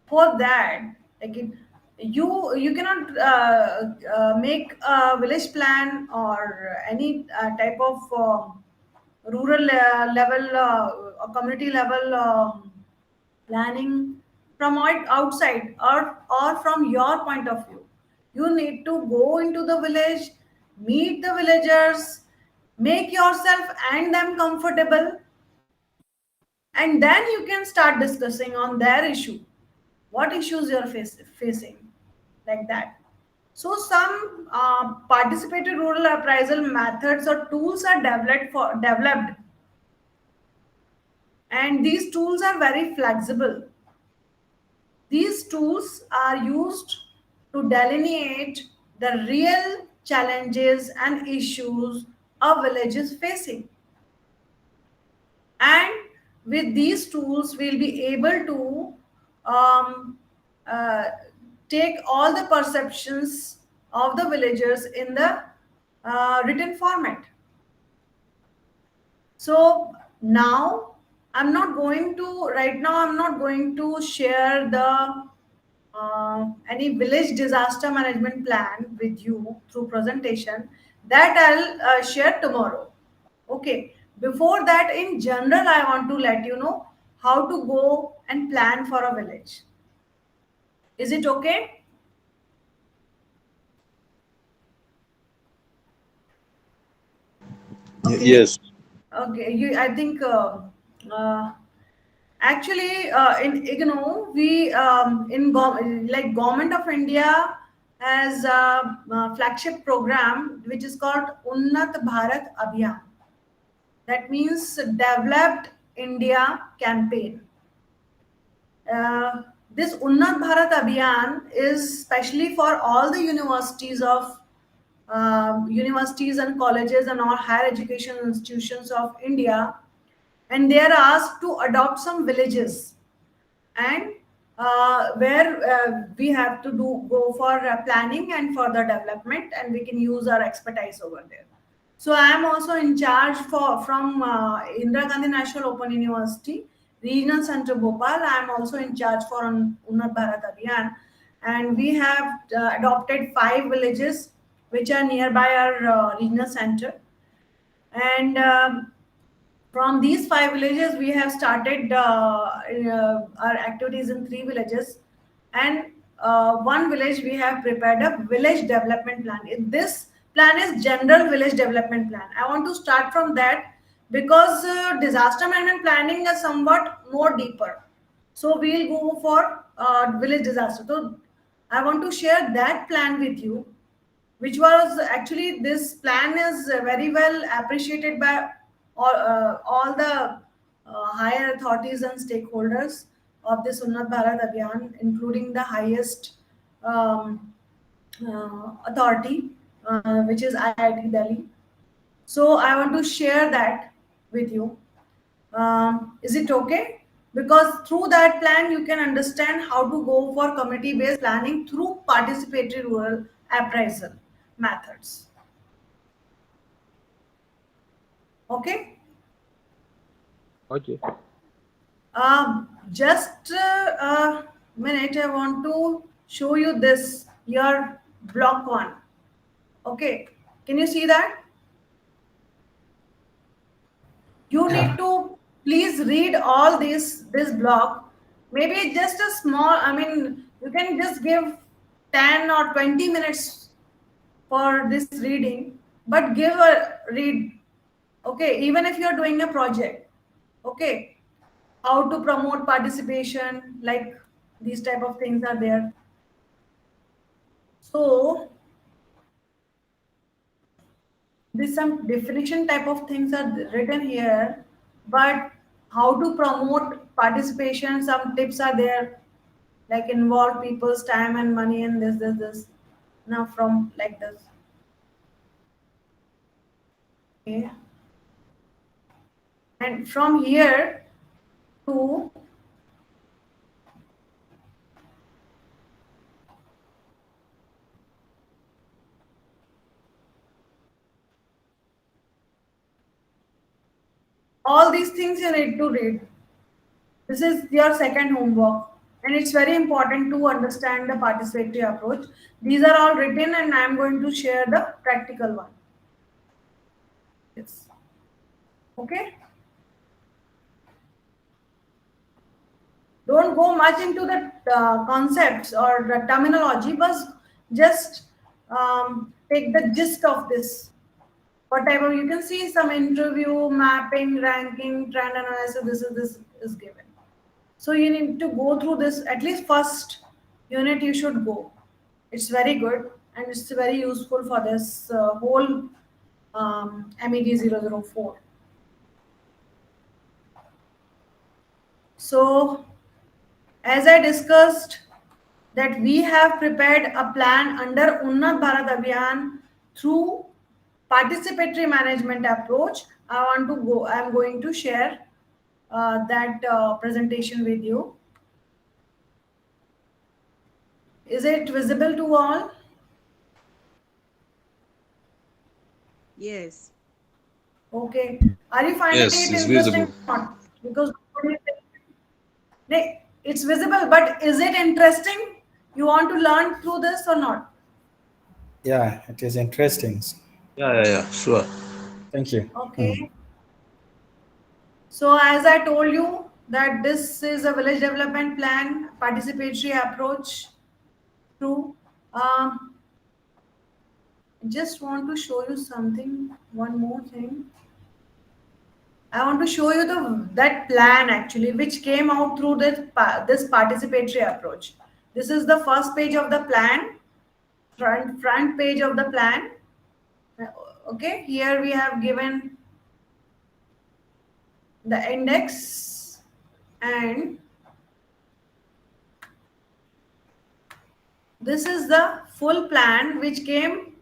B: For that, like you cannot make a village plan or any type of rural level or community level planning from outside, or from your point of view. You need to go into the village, meet the villagers, make yourself and them comfortable, and then you can start discussing on their issue, what issues you're facing, like that. So some participatory rural appraisal methods or tools are developed, and these tools are very flexible. These tools are used to delineate the real challenges and issues a village is facing. And with these tools, we'll be able to um, uh, take all the perceptions of the villagers in the written format. So now right now I'm not going to share the any village disaster management plan with you through presentation. That I'll share tomorrow. Okay. Before that, in general, I want to let you know how to go and plan for a village. Is it okay? Okay.
G: Yes.
B: Okay. I think uh, actually in IGNO we like Government of India has a flagship program which is called Unnat Bharat Abhiyan. That means Developed India Campaign. Uh, this Unnat Bharat Abhiyan is specially for all the universities and colleges and all higher education institutions of India, and they are asked to adopt some villages, and where we have to go for planning and further development, and we can use our expertise over there. So I am also in charge for from Indira Gandhi National Open University, Regional Center Bhopal. I am also in charge for Unnat Bharat Abhiyan, and we have adopted 5 villages which are nearby our regional center. And from these 5 villages, we have started our activities in 3 villages, and one village we have prepared a village development plan. This plan is general village development plan. I want to start from that because disaster management planning is somewhat more deeper. So we'll go for village disaster. So I want to share that plan with you, which was actually this plan is very well appreciated by all the higher authorities and stakeholders of this Unnat Bharat Abhiyan, including the highest authority, which is IIT Delhi. So I want to share that with you. Is it okay? Because through that plan, you can understand how to go for community-based planning through participatory rural appraisal methods. Okay.
H: Okay.
B: Just a minute. I want to show you this. Your block one. Okay. Can you see that? You need to please read all this block. Maybe just a small. I mean, you can just give 10 or 20 minutes for this reading, but give a read. Okay, even if you're doing a project. Okay, how to promote participation, like these type of things are there. So this some definition type of things are written here, but how to promote participation, some tips are there, like involve people's time and money and this. Now from like this. Okay. And from here to all these things you need to read. This is your second homework, and it's very important to understand the participatory approach. These are all written, and I am going to share the practical one. Yes. Okay. Don't go much into the concepts or the terminology, but just take the gist of this. Whatever you can see, some interview, mapping, ranking, trend analysis. This is given. So you need to go through this at least first unit. You should go. It's very good, and it's very useful for this whole MED 004. So, as I discussed, that we have prepared a plan under Unnat Bharat Abhiyan through participatory management approach. I'm going to share that presentation with you. Is it visible to all?
F: Yes.
B: Okay. Are you finding
G: Yes,
B: it
G: it's
B: interesting
G: visible.
B: or not? Because it's visible, but is it interesting? You want to learn through this or not?
I: Yeah, it is interesting.
G: Yeah, sure.
I: Thank you.
B: Okay. So as I told you that this is a village development plan, participatory approach to. Just want to show you something. One more thing. I want to show you the that plan actually, which came out through this participatory approach. This is the first page of the plan, front page of the plan. Okay, here we have given the index, and this is the full plan which came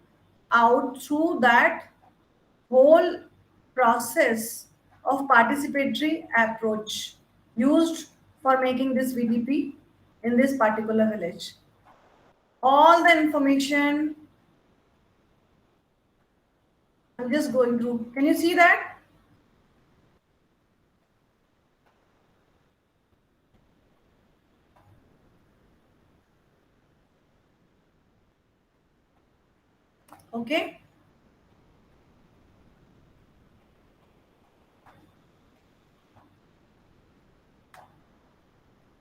B: out through that whole process of participatory approach used for making this VDP in this particular village. All the information I'm just going through. Can you see that? Okay.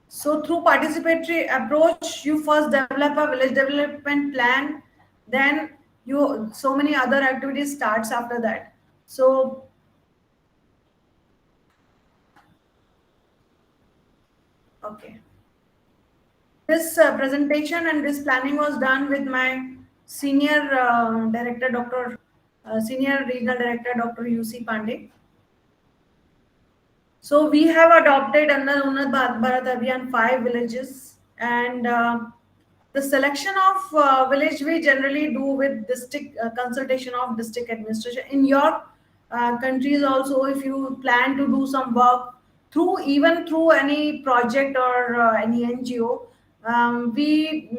B: So through participatory approach, you first develop a village development plan, then you so many other activities starts after that. So okay, this presentation and this planning was done with my senior director, senior regional director, Dr. UC Pandey. So we have adopted under Unnat Bharat Abhiyan 5 villages, and the selection of village we generally do with district consultation of district administration. In your countries also, if you plan to do some work through even through any project or any NGO, we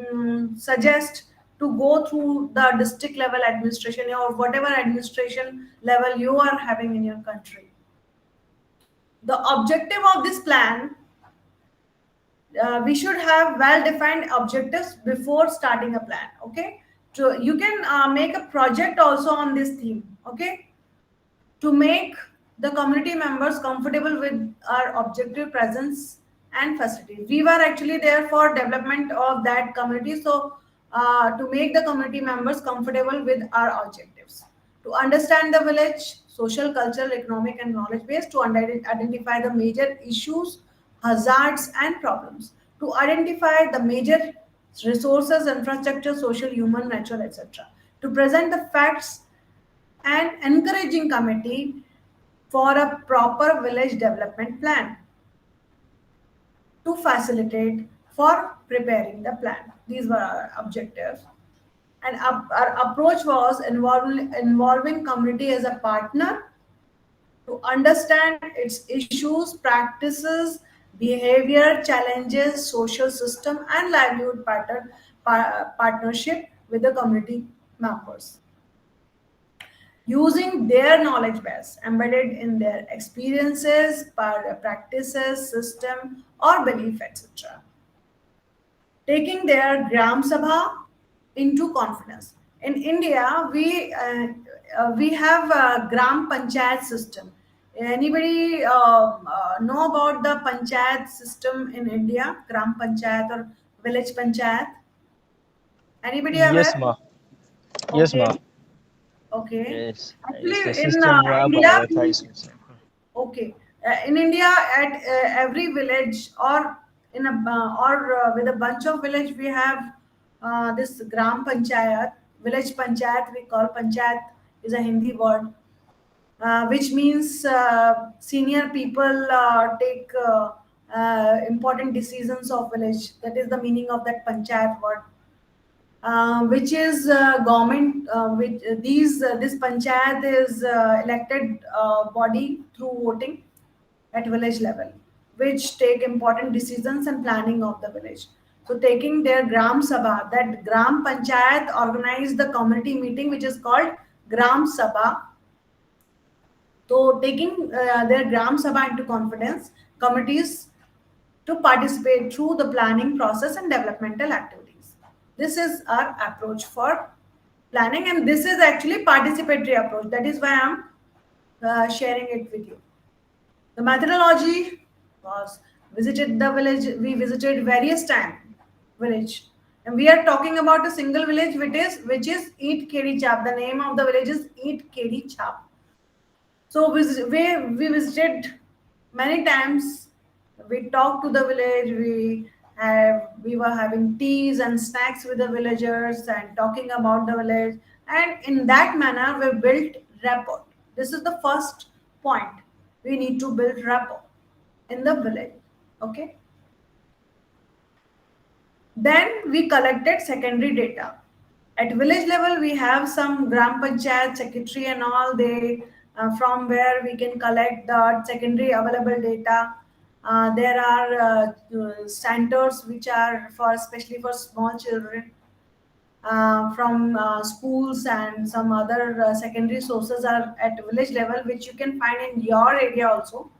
B: suggest to go through the district level administration or whatever administration level you are having in your country. The objective of this plan, we should have well defined objectives before starting a plan. Okay, so you can make a project also on this theme. Okay, to make the community members comfortable with our objective presence and facilities. We were actually there for development of that community. So to make the community members comfortable with our objectives, to understand the village, social, cultural, economic, and knowledge base, to identify the major issues, hazards, and problems, to identify the major resources, infrastructure, social, human, natural, etc. To present the facts and encouraging committee for a proper village development plan, to facilitate for preparing the plan. These were our objectives. And our approach was involving community as a partner to understand its issues, practices, behavior, challenges, social system, and livelihood partnership with the community members, using their knowledge base embedded in their experiences, practices, system, or belief, etc. Taking their Gram Sabha into confidence. In India, we have a Gram Panchayat system. Anybody know about the Panchayat system in India? Gram Panchayat or Village Panchayat? Anybody
C: Yes,
B: aware?
C: ma. Yes, ma.
B: Okay. Okay.
C: Yes, it's a
B: Actually, in
C: system whereby
B: India,
C: water is concerned.
B: okay, in India, at every village or in a with a bunch of village, we have this Gram Panchayat. village panchayat. We call panchayat is a Hindi word, which means senior people take important decisions of village. That is the meaning of that panchayat word, which is government. Which these This panchayat is elected body through voting at village level, which take important decisions and planning of the village. So taking their gram sabha, that gram panchayat organize the community meeting, which is called gram sabha. So taking their gram sabha into confidence, committees to participate through the planning process and developmental activities. This is our approach for planning, and this is actually participatory approach. That is why I'm sharing it with you. The methodology was visited the village. We visited various time village, and we are talking about a single village, which is Eat Kedi Chap. The name of the village is Eat Kedi Chap. So we visited many times. We talked to the village. We were having teas and snacks with the villagers and talking about the village. And in that manner, we built rapport. This is the first point. We need to build rapport in the village. Okay. Then we collected secondary data. At village level, we have some gram panchayat secretary and all. They from where we can collect the secondary available data. There are centers which are for especially for small children, from schools, and some other secondary sources are at village level, which you can find in your area also.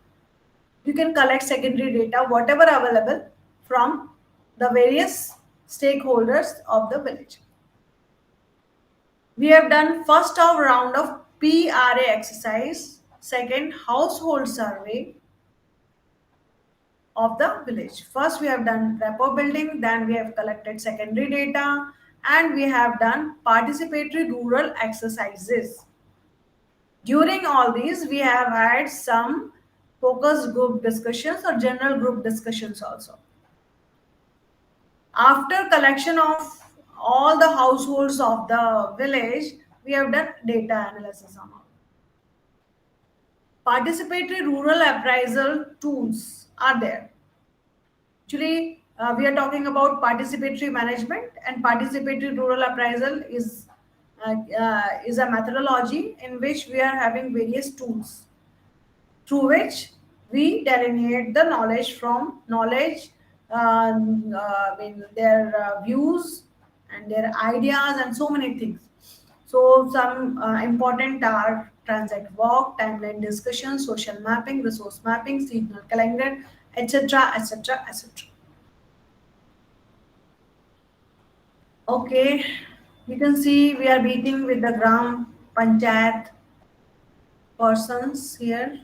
B: You can collect secondary data, whatever available from the various stakeholders of the village. We have done first of round of PRA exercise, second household survey of the village. First we have done rapport building, then we have collected secondary data, and we have done participatory rural exercises. During all these, we have had some focus group discussions or general group discussions also. After collection of all the households of the village, we have done data analysis on all. Participatory rural appraisal tools are there. Actually, we are talking about participatory management, and participatory rural appraisal is a methodology in which we are having various tools through which we delineate the knowledge from knowledge, their views and their ideas and so many things. So some important are transact walk, timeline discussion, social mapping, resource mapping, seasonal calendar, etc., etc., etc. Okay, you can see we are meeting with the gram panchayat persons here.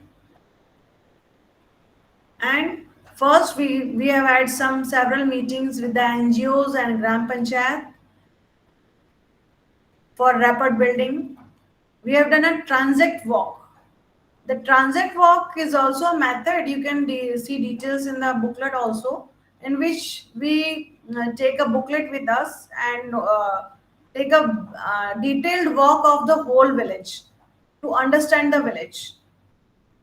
B: And first, we have had some several meetings with the NGOs and Gram Panchayat for rapport building. We have done a transact walk. The transact walk is also a method. You can see details in the booklet also, in which we take a booklet with us and take a detailed walk of the whole village to understand the village,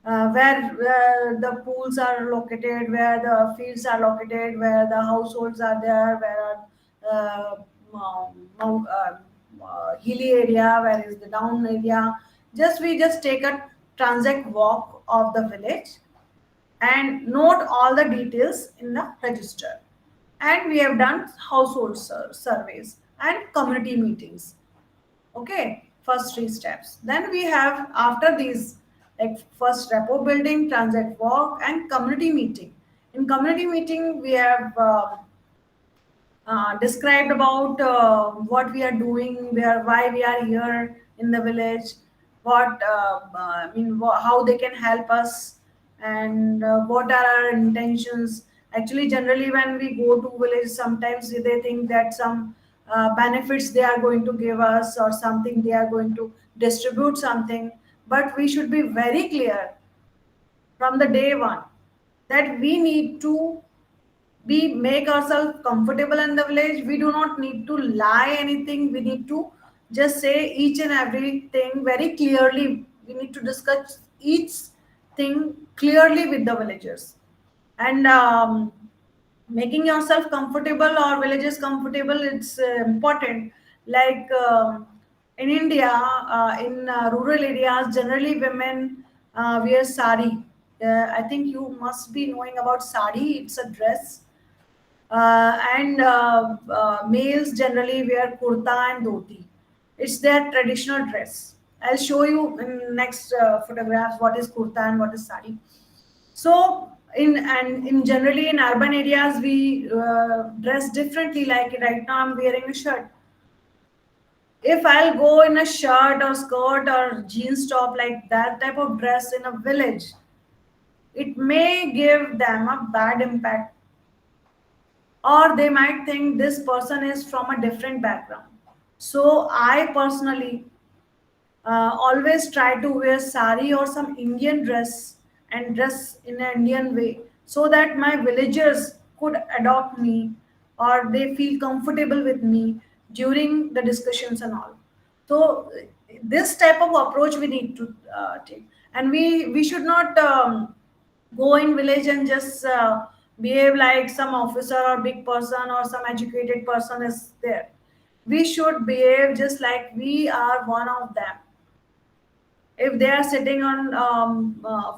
B: where the pools are located, where the fields are located, where the households are there, where are hilly area, where is the down area. We just take a transact walk of the village and note all the details in the register. And we have done household surveys and community meetings. Okay, first three steps. Then we have after these, like first rapport building, transact walk, and community meeting. In community meeting, we have described about what we are doing, why we are here in the village, how they can help us, and what are our intentions. Actually, generally, when we go to village, sometimes they think that some benefits they are going to give us or something they are going to distribute something, but we should be very clear from the day one that we need to make ourselves comfortable in the village. We do not need to lie anything. We need to just say each and everything very clearly. We need to discuss each thing clearly with the villagers, and making yourself comfortable or villagers comfortable, it's important. Like in India, in rural areas, generally women wear sari. I think you must be knowing about sari. It's a dress, and males generally wear kurta and dhoti. It's their traditional dress. I'll show you in next photographs what is kurta and what is sari. So in generally in urban areas we dress differently. Like right now I'm wearing a shirt. If I'll go in a shirt or skirt or jeans top, like that type of dress in a village, it may give them a bad impact, or they might think this person is from a different background. So I personally always try to wear sari or some Indian dress and dress in an Indian way, so that my villagers could adopt me or they feel comfortable with me during the discussions and all. So this type of approach we need to take, and we should not go in village and just behave like some officer or big person or some educated person is there. We should behave just like we are one of them. If they are sitting on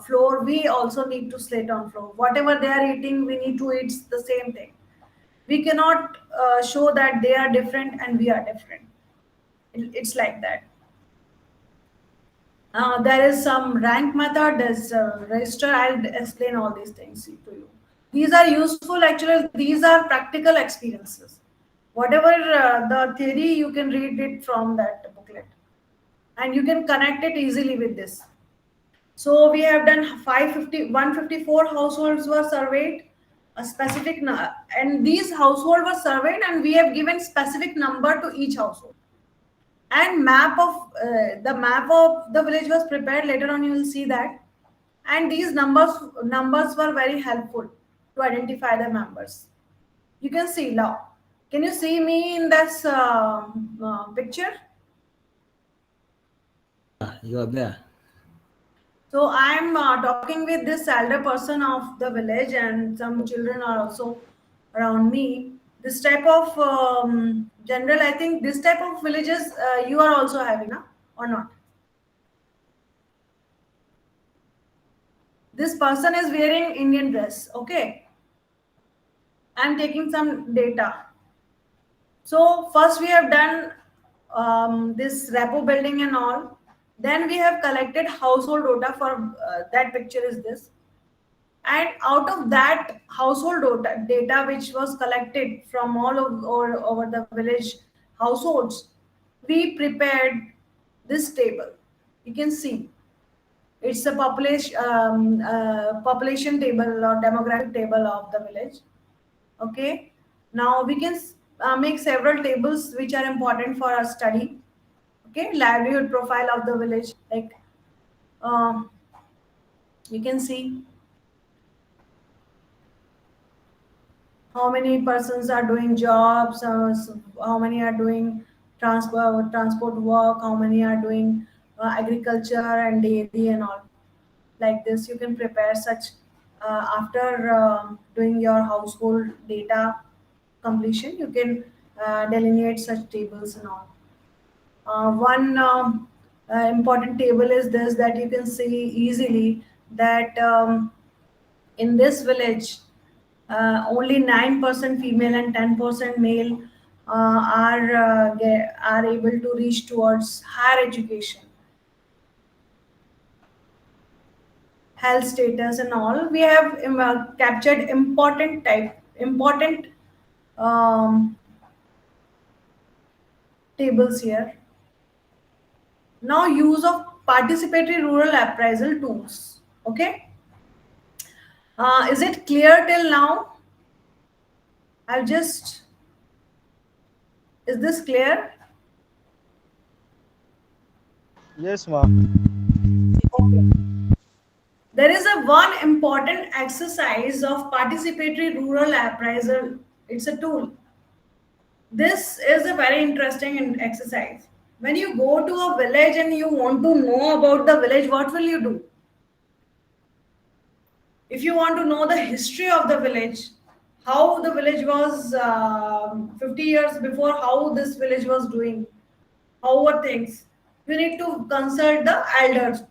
B: floor, we also need to sit on floor. Whatever they are eating, we need to eat the same thing. We cannot show that they are different and we are different. It's like that. There is some rank method, there's register. I'll explain all these things to you. These are useful, actually. These are practical experiences. Whatever the theory, you can read it from that booklet, and you can connect it easily with this. So we have done 550, 154 households were surveyed, a specific, and these households were surveyed, and we have given specific number to each household. And the map of the village was prepared. Later on, you will see that. And these numbers were very helpful to identify the members. You can see now. Can you see me in this picture?
I: You are there.
B: So I'm talking with this elder person of the village, and some children are also around me. This type of general, I think this type of villages you are also having, huh? Or not? This person is wearing Indian dress. Okay, I'm taking some data. So first we have done this repo building and all. Then we have collected household data for that picture is this. And out of that household data which was collected from all over the village households, we prepared this table. You can see it's a population table or demographic table of the village. Okay, now we can make several tables which are important for our study. Okay, livelihood profile of the village, like um, you can see how many persons are doing jobs, how many are doing transport work, how many are doing agriculture and dairy and all. Like this, you can prepare such after doing your household data completion. You can delineate such tables and all. One important table is this, that you can see easily that in this village, only 9% female and 10% male are able to reach towards higher education, health status and all. We have captured important um, tables here. Now, use of participatory rural appraisal tools. Okay, is it clear till now? I've just, is this clear?
C: Yes, ma'am.
B: Okay. There is a one important exercise of participatory rural appraisal. It's a tool. This is a very interesting exercise. When you go to a village and you want to know about the village, what will you do? If you want to know the history of the village, how the village was 50 years before, how this village was doing, how were things, you need to consult the elders,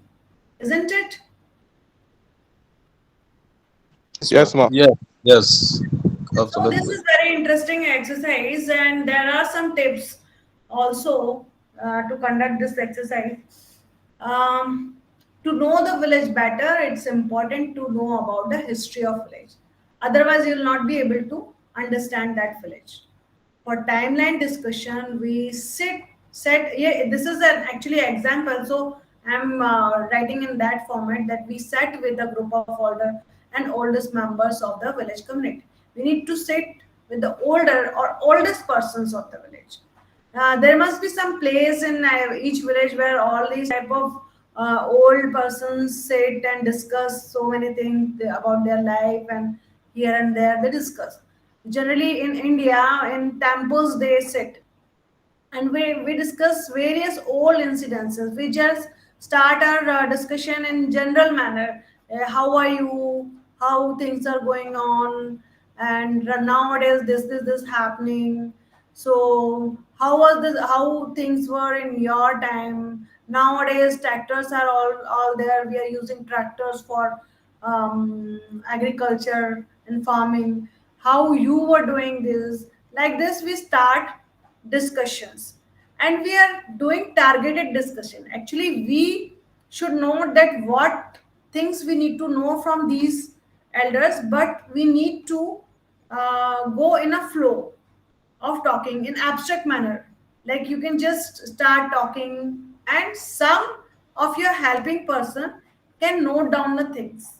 B: isn't it?
A: Yes, ma'am.
E: Yes, ma'am.
G: Yes, yes,
B: So this
G: absolutely.
B: is very interesting exercise, and there are some tips also to conduct this exercise. To know the village better, it's important to know about the history of village. Otherwise, you will not be able to understand that village. For timeline discussion, we set, yeah, this is an actually example. So I'm writing in that format that we sat with a group of older and oldest members of the village community. We need to sit with the older or oldest persons of the village. There must be some place in each village where all these type of old persons sit and discuss so many things about their life, and here and there they discuss. Generally in India, in temples they sit and we discuss various old incidences. We just start our discussion in general manner. How are you? How things are going on? And nowadays this happening. So how was this? How things were in your time? Nowadays tractors are all there. We are using tractors for agriculture and farming. How you were doing this? Like this, we start discussions, and we are doing targeted discussion. Actually we should know that what things we need to know from these elders, but we need to go in a flow of talking in abstract manner. Like you can just start talking, and some of your helping person can note down the things.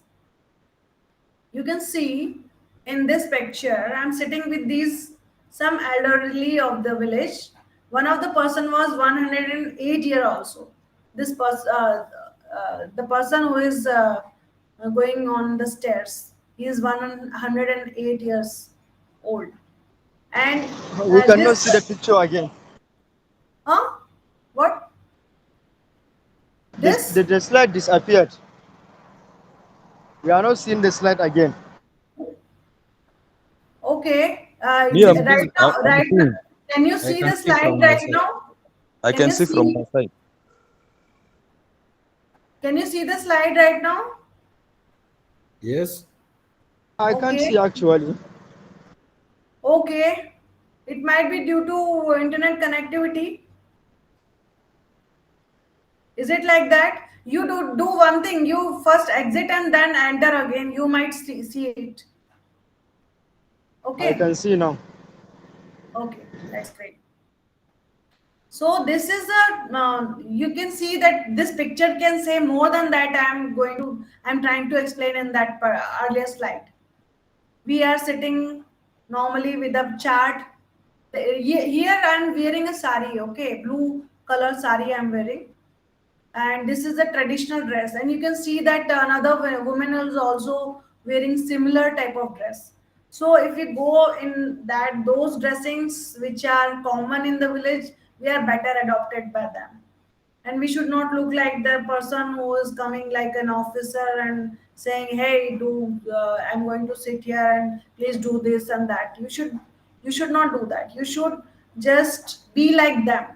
B: You can see in this picture, I'm sitting with these some elderly of the village. One of the person was 108 year also. This person, the person who is going on the stairs, he is 108 years old. And
C: We cannot
B: this,
C: see the picture again.
B: huh? What?
C: This,
B: This?
C: the slide disappeared. We are not seeing the slide again.
B: Okay.
G: Me,
B: Right now,
G: I'm seeing.
B: can you
G: I
B: see
G: can
B: the
G: see
B: slide
G: from my
B: right
G: side.
B: now?
G: I
B: Can
G: can
B: you
G: see from my
B: see?
G: side.
B: Can you see the slide right now?
I: Yes.
C: I can't see
B: Okay.
C: actually.
B: Okay. It might be due to internet connectivity. Is it like that? You do one thing. You first exit and then enter again. You might see it.
C: I
B: Okay.
C: can see now.
B: Okay. That's great. So this is a. You can see that this picture can say more than that. I'm trying to explain in that earlier slide. We are sitting normally with a chart. Here I'm wearing a sari, okay, blue color sari I'm wearing, and this is a traditional dress, and you can see that another woman is also wearing similar type of dress. So if we go in that those dressings which are common in the village, we are better adopted by them, and we should not look like the person who is coming like an officer and saying, hey, do I'm going to sit here and please do this and that. You should not do that. You should just be like them.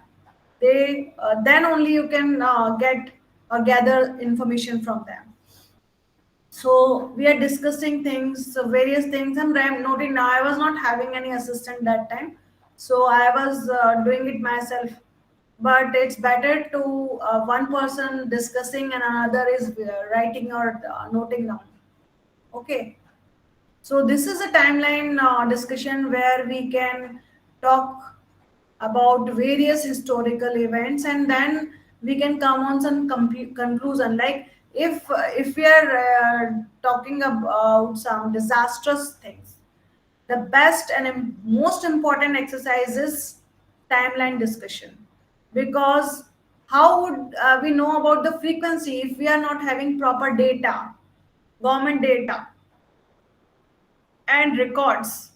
B: They then only you can get or gather information from them. So we are discussing things, various things, and I'm noting now. I was not having any assistant that time, so I was doing it myself. But it's better to one person discussing and another is writing or noting down. Okay. So this is a timeline discussion where we can talk about various historical events, and then we can come on some conclusion. Like if we are talking about some disastrous things, the best and most important exercise is timeline discussion, because how would we know about the frequency if we are not having proper data, government data and records?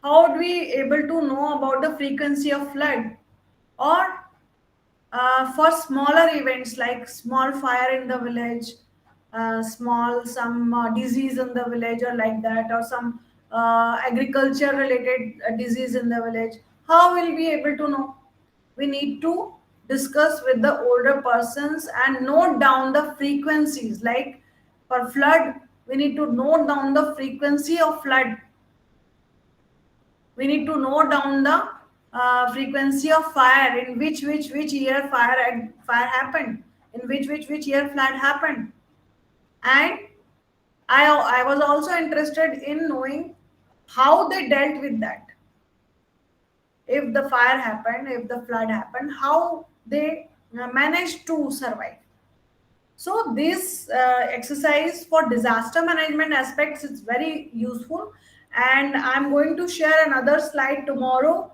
B: How would we able to know about the frequency of flood, or For smaller events like small fire in the village, small some disease in the village or like that, or some agriculture related disease in the village, how will we able to know? We need to discuss with the older persons and note down the frequencies. Like for flood, we need to note down the frequency of flood. We need to note down the frequency of fire, in which year fire happened, in which year flood happened. And I was also interested in knowing how they dealt with that. If the fire happened, if the flood happened, how they managed to survive. So this exercise for disaster management aspects is very useful, and I'm going to share another slide tomorrow,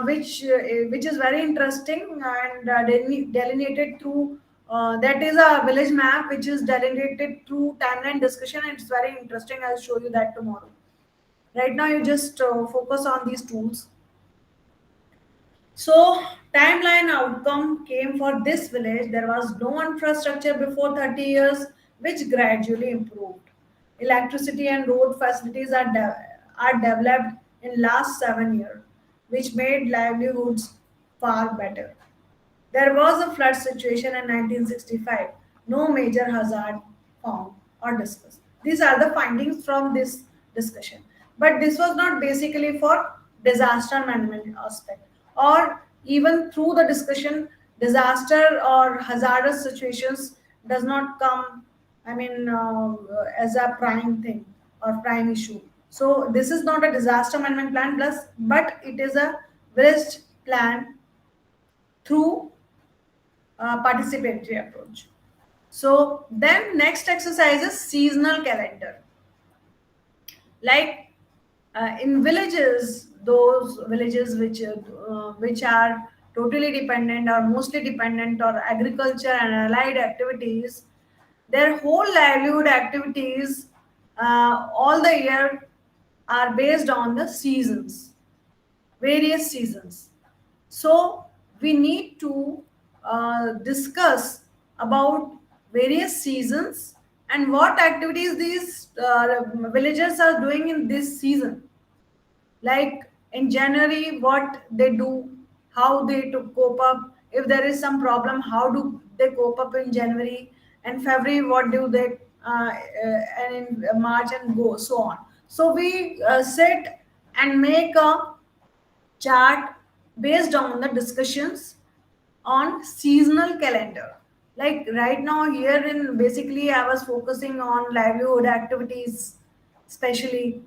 B: which is very interesting and delineated through. That is a village map which is delineated through timeline discussion, and it's very interesting. I'll show you that tomorrow. Right now, you just focus on these tools. So, timeline outcome came for this village. There was no infrastructure before 30 years, which gradually improved. Electricity and road facilities are developed in last 7 years, which made livelihoods far better. There was a flood situation in 1965. No major hazard found or discussed. These are the findings from this discussion. But this was not basically for disaster management aspect, or even through the discussion, disaster or hazardous situations does not come, as a prime thing or prime issue. So this is not a disaster management plan plus, but it is a village plan through participatory approach. So then next exercise is seasonal calendar. Like in villages, those villages which are totally dependent or mostly dependent on agriculture and allied activities, their whole livelihood activities all the year are based on the seasons, various seasons. So we need to discuss about various seasons and what activities these villagers are doing in this season. Like in January, what they do, how they to cope up. If there is some problem, how do they cope up in January and February? What do they and in March and go so on. So we sit and make a chart based on the discussions on seasonal calendar. Like right now here in, basically I was focusing on livelihood activities especially.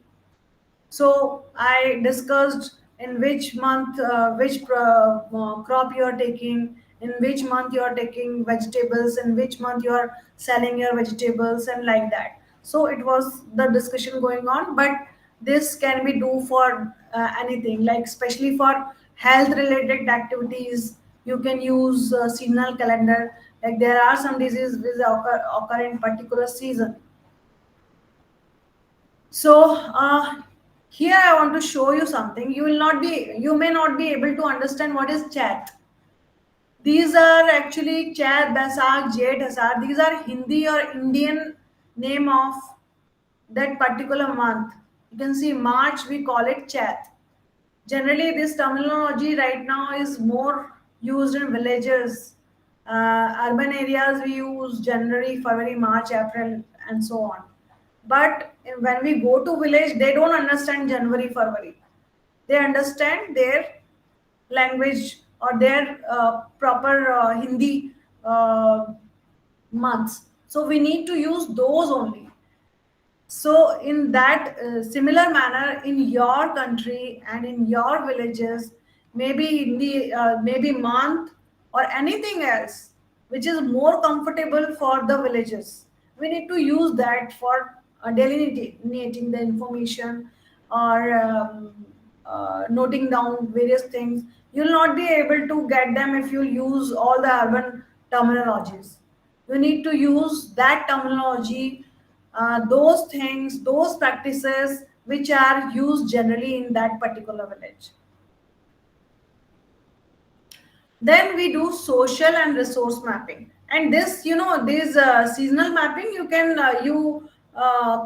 B: So I discussed in which month, which crop you are taking, in which month you are taking vegetables, in which month you are selling your vegetables, and like that. So it was the discussion going on, but this can be do for anything, like especially for health related activities. You can use seasonal calendar. Like there are some diseases which occur in particular season. So here I want to show you something. You may not be able to understand what is chat. These are actually Chat, Basak, Jet, Hasar. These are Hindi or Indian name of that particular month. You can see March, we call it Chat. Generally, this terminology right now is more used in villages. Urban areas, we use January, February, March, April, and so on. But when we go to village, they don't understand January, February. They understand their language or their proper Hindi uh, months. So we need to use those only. So, in that similar manner, in your country and in your villages, maybe in the maybe month or anything else which is more comfortable for the villages, we need to use that for delineating the information or noting down various things. You'll not be able to get them if you use all the urban terminologies. You need to use that terminology, those things, those practices which are used generally in that particular village. Then we do social and resource mapping, and this, this seasonal mapping, you can you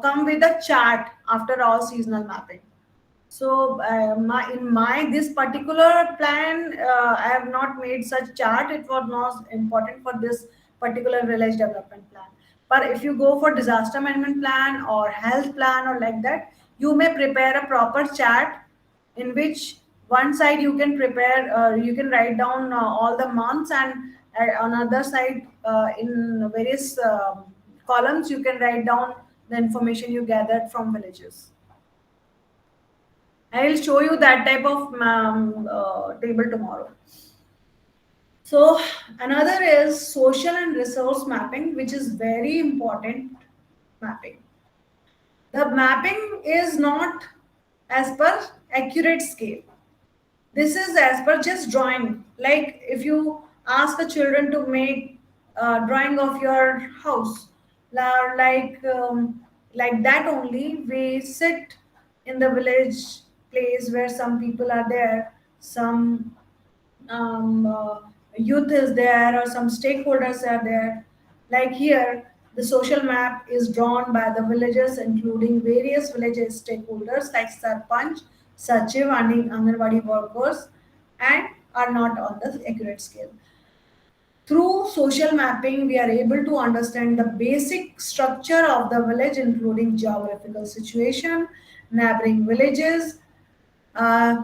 B: come with a chart after all seasonal mapping. So in my this particular plan, I have not made such chart. It was not important for this particular village development plan. But if you go for disaster management plan or health plan or like that, you may prepare a proper chart in which one side you can prepare, you can write down all the months, and on other side, in various columns, you can write down the information you gathered from villages. I will show you that type of table tomorrow. So another is social and resource mapping, which is very important mapping. The mapping is not as per accurate scale. This is as per just drawing. Like if you ask the children to make a drawing of your house, like like that only, we sit in the village place where some people are there, some youth is there, or some stakeholders are there. Like here, the social map is drawn by the villagers, including various village stakeholders like Sarpanch, Sachiv, and Anganwadi workers, and are not on the accurate scale. Through social mapping, we are able to understand the basic structure of the village, including geographical situation, neighboring villages, uh,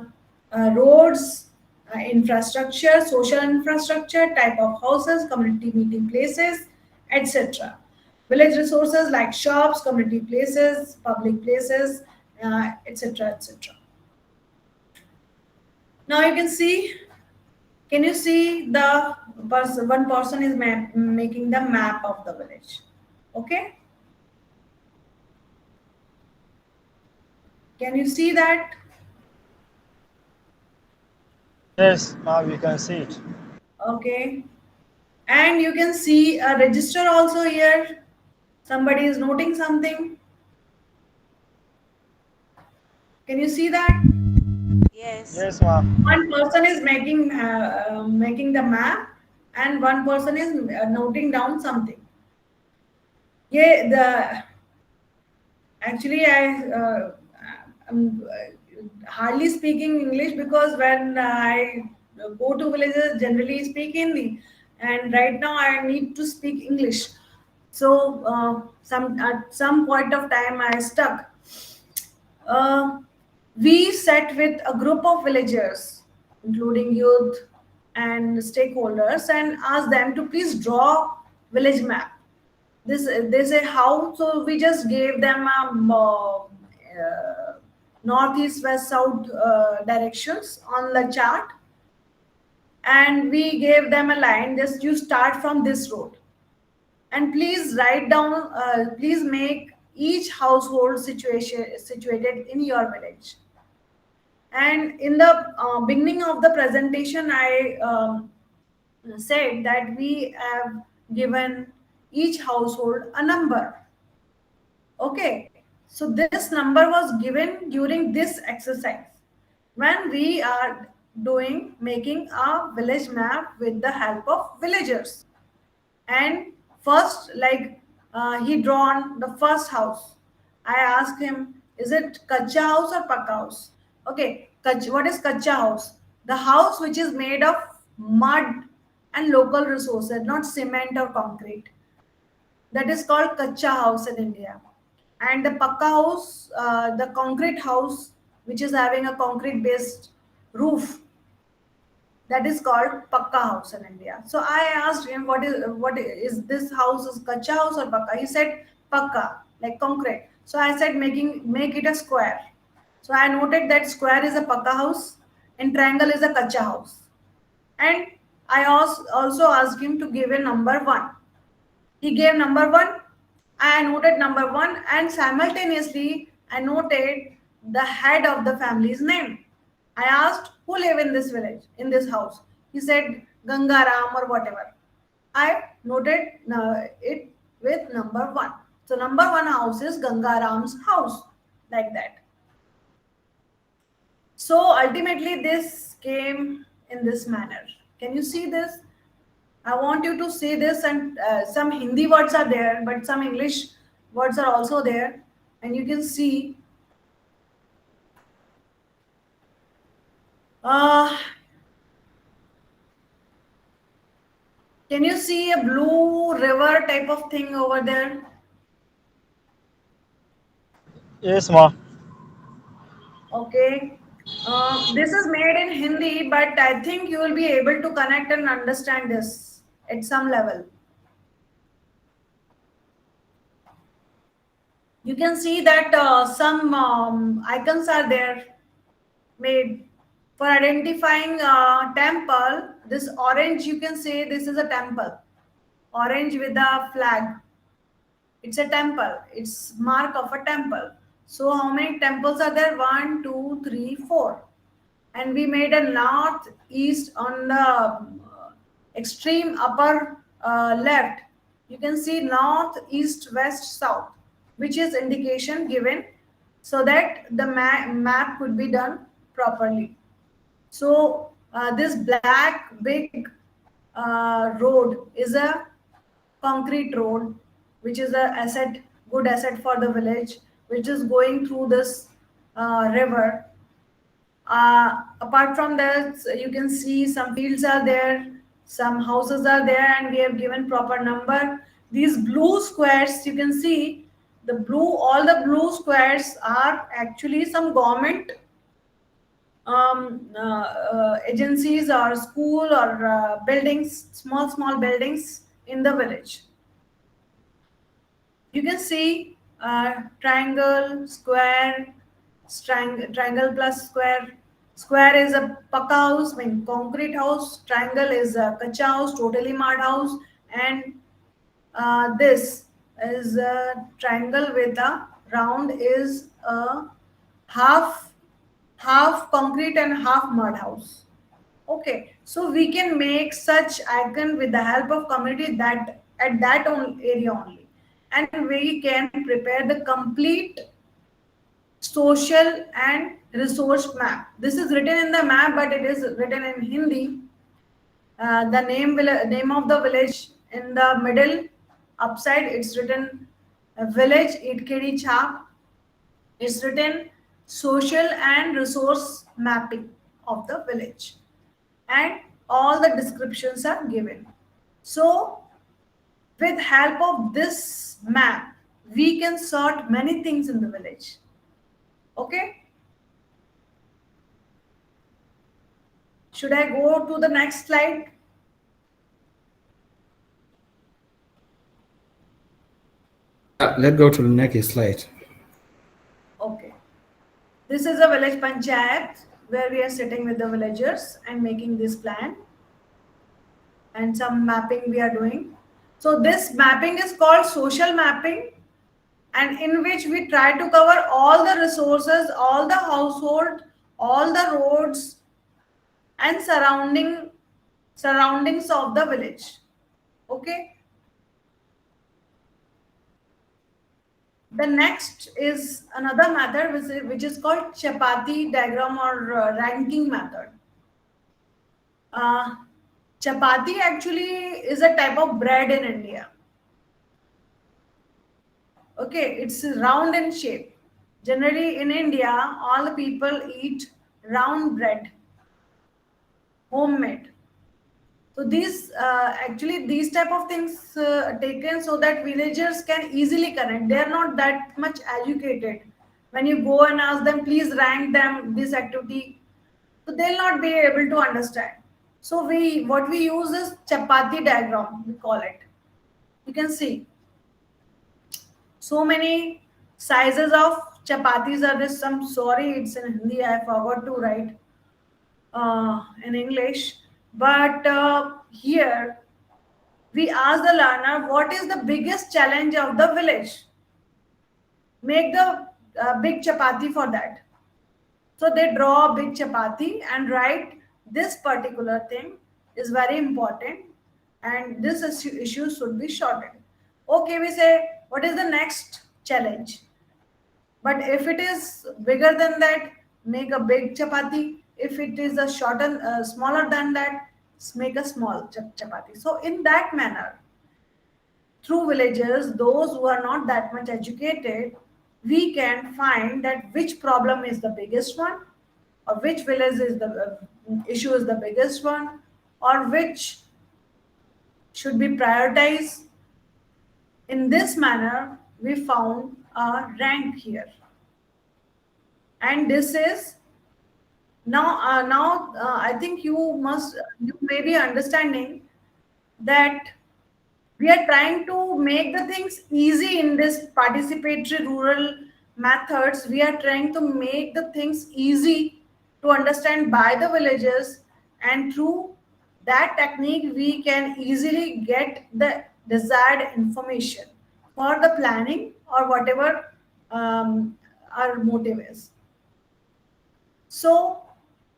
B: roads, infrastructure, social infrastructure, type of houses, community meeting places, etc. Village resources like shops, community places, public places, etc. etc. Now you can see. Can you see the person? One person is making the map of the village. Okay. Can you see that?
C: Yes, now we can see it.
B: Okay. And you can see a register also here. Somebody is noting something. Can you see that?
F: Yes.
C: Yes, ma'am.
B: One person is making the map, and one person is noting down something. Yeah, the actually I'm hardly speaking English, because when I go to villages, generally speak Hindi, and right now I need to speak English. So some at some point of time I stuck. Uh, we sat with a group of villagers, including youth and stakeholders, and asked them to please draw village map. This they say how, so we just gave them a northeast, west, south directions on the chart, and we gave them a line. Just you start from this road, and please write down. Please make each household situation situated in your village. And in the beginning of the presentation, I said that we have given each household a number. Okay, so this number was given during this exercise when we are doing making a village map with the help of villagers. And first, like he drawn the first house. I asked him, is it kacha house or pakka house? Okay, what is kacha house? The house which is made of mud and local resources, not cement or concrete. That is called kacha house in India. And the pakka house, the concrete house, which is having a concrete based roof, that is called pakka house in India. So I asked him, what is this house, is kacha house or pakka? He said pakka, like concrete. So I said make it a square. So I noted that square is a pakka house and triangle is a kacha house. And I also asked him to give a number one. He gave number one. I noted number one, and simultaneously I noted the head of the family's name. I asked who live in this village, in this house. He said Gangaram or whatever. I noted it with number one. So number one house is Gangaram's house, like that. So ultimately, this came in this manner. Can you see this? I want you to see this, and some Hindi words are there, but some English words are also there, and you can see. Uh, can you see a blue river type of thing over there?
C: Yes, ma.
B: Okay. This is made in Hindi, but I think you will be able to connect and understand this at some level. You can see that some icons are there made for identifying temple. This orange, you can say this is a temple. Orange with a flag. It's a temple. It's mark of a temple. So how many temples are there? 1, 2, 3, 4. And we made a north east on the extreme upper left. You can see north east west south, which is indication given so that the map could be done properly. So this black big road is a concrete road, which is a asset, good asset for the village, which is going through this river. Apart from that, you can see some fields are there, some houses are there, and we have given proper number. These blue squares, you can see the blue, all the blue squares are actually some government agencies or school or buildings, small buildings in the village. You can see triangle, square, triangle plus square. Square is a paka house, mean concrete house. Triangle is a kacha house, totally mud house, and this is a triangle with a round is a half half concrete and half mud house. Okay, so we can make such icon with the help of community that at that area only, and we can prepare the complete social and resource map. This is written in the map, but it is written in Hindi. The name of the village in the middle upside, it's written village Itkedi Chap. It's written social and resource mapping of the village, and all the descriptions are given. So with help of this map, we can sort many things in the village. Okay, should I go to the next slide?
I: Yeah, let's go to the next slide.
B: Okay, this is a village panchayat where we are sitting with the villagers and making this plan, and some mapping we are doing. So this mapping is called social mapping, and in which we try to cover all the resources, all the household, all the roads, and surroundings of the village. Okay, the next is another method which is called chapati diagram or ranking method. uh, Chapati actually is a type of bread in India. Okay, it's round in shape. Generally in India, all the people eat round bread, homemade. So these actually these type of things taken so that villagers can easily connect. They are not that much educated. When you go and ask them, please rank them this activity, so they'll not be able to understand. So we what we use is chapati diagram. We call it. You can see so many sizes of chapatis are this. I'm sorry, it's in Hindi. I forgot to write in English, but here we ask the learner what is the biggest challenge of the village. Make the big chapati for that. So they draw a big chapati and write this particular thing is very important, and this issue should be shortened. Okay, we say what is the next challenge, but if it is bigger than that, make a big chapati. If it is a smaller than that, make a small chapati. So in that manner, through villages, those who are not that much educated, we can find that which problem is the biggest one, or which village is the issue is the biggest one, or which should be prioritized. In this manner, we found a rank here, and this is now I think you may be understanding that we are trying to make the things easy in this participatory rural methods. We are trying to make the things easy to understand by the villagers, and through that technique we can easily get the desired information for the planning or whatever our motive is. So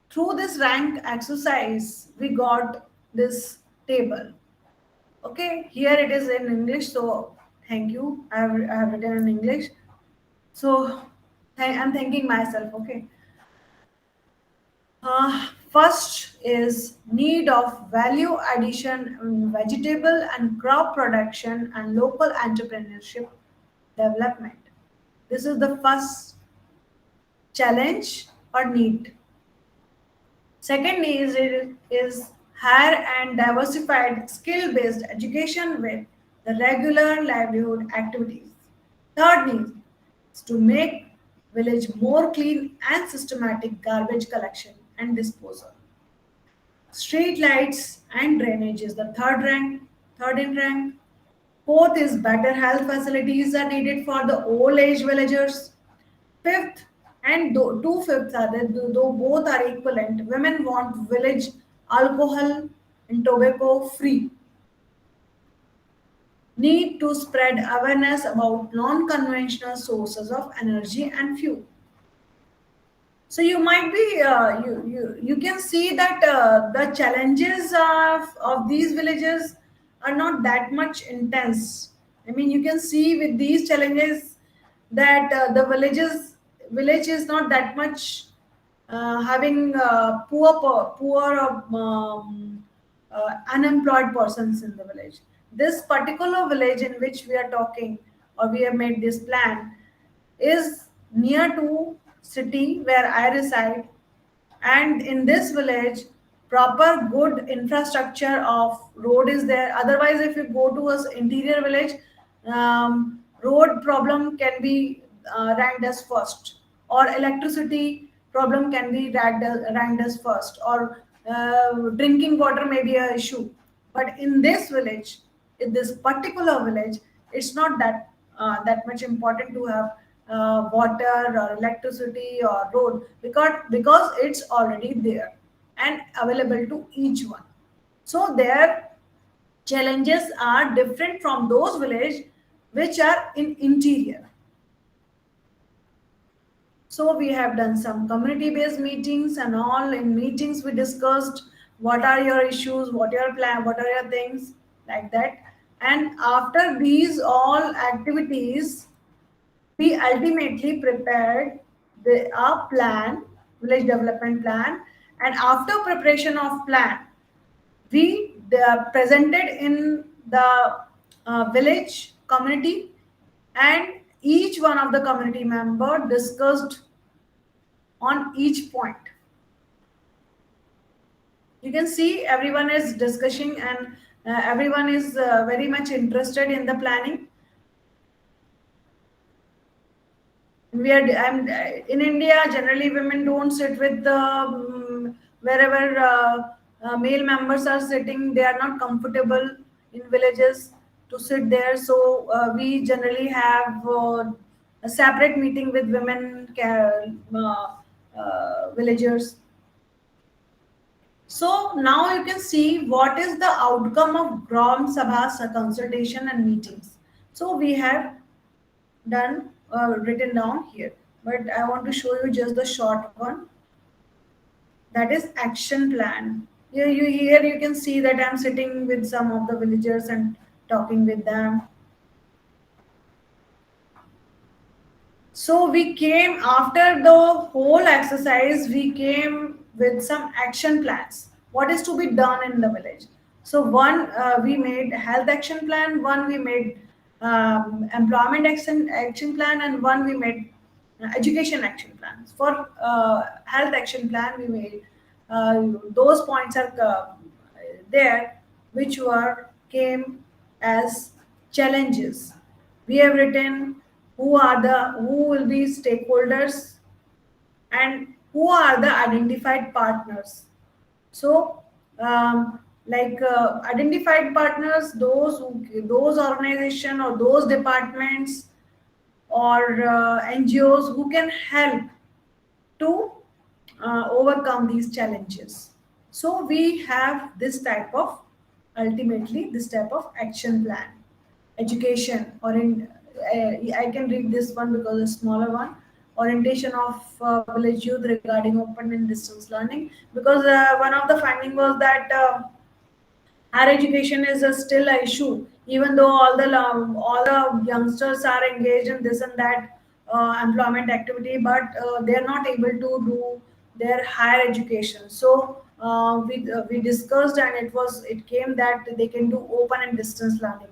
B: through this rank exercise we got this table. Okay, here it is in English, so thank you. I have written in English. So I'm thanking myself. Okay. First is need of value addition in vegetable and crop production and local entrepreneurship development. This is the first challenge or need. Second is higher and diversified skill-based education with the regular livelihood activities. Third need is to make village more clean and systematic garbage collection and disposal. Street lights and drainage is the third in rank. Fourth is better health facilities are needed for the old age villagers. Fifth, and two fifths are there, though both are equivalent. Women want village alcohol and tobacco free. Need to spread awareness about non-conventional sources of energy and fuel. So you might be you can see that the challenges of these villages are not that much intense. I mean, you can see with these challenges that the village is not that much having unemployed persons in the village. This particular village in which we are talking, or we have made this plan, is near to city where I reside, and in this village proper good infrastructure of road is there. Otherwise, if you go to a interior village, road problem can be ranked as first, or electricity problem can be ranked as first, or drinking water may be a issue. But in this village, in this particular village, it's not that much important to have water or electricity or road, because it's already there and available to each one. So their challenges are different from those villages which are in interior. So we have done some community-based meetings, and all in meetings we discussed what are your issues, what your plan, what are your things, like that. And after these all activities, we ultimately prepared a plan, village development plan, and after preparation of plan, we presented in the village community, and each one of the community member discussed on each point. You can see everyone is discussing, and everyone is very much interested in the planning. We are in India, generally women don't sit with the wherever male members are sitting, they are not comfortable in villages to sit there. So we generally have a separate meeting with women villagers. So now you can see what is the outcome of Gram Sabha consultation and meetings. So we have done written down here, but I want to show you just the short one. That is action plan. Here you can see that I'm sitting with some of the villagers and talking with them. So we came after the whole exercise, we came with some action plans. what is to be done in the village. So one, we made health action plan, one we made employment action plan, and one we made education action plans. For health action plan, we made those points are there, which were came as challenges. We have written who will be stakeholders and who are the identified partners. So, identified partners, those organization or those departments or NGOs who can help to overcome these challenges. So we have this type of, ultimately this type of action plan. Education or in I can read this one because it's a smaller one. Orientation of village youth regarding open and distance learning, because one of the finding was that higher education is still a issue, even though all the youngsters are engaged in this and that employment activity, but they are not able to do their higher education. So we discussed, and it came that they can do open and distance learning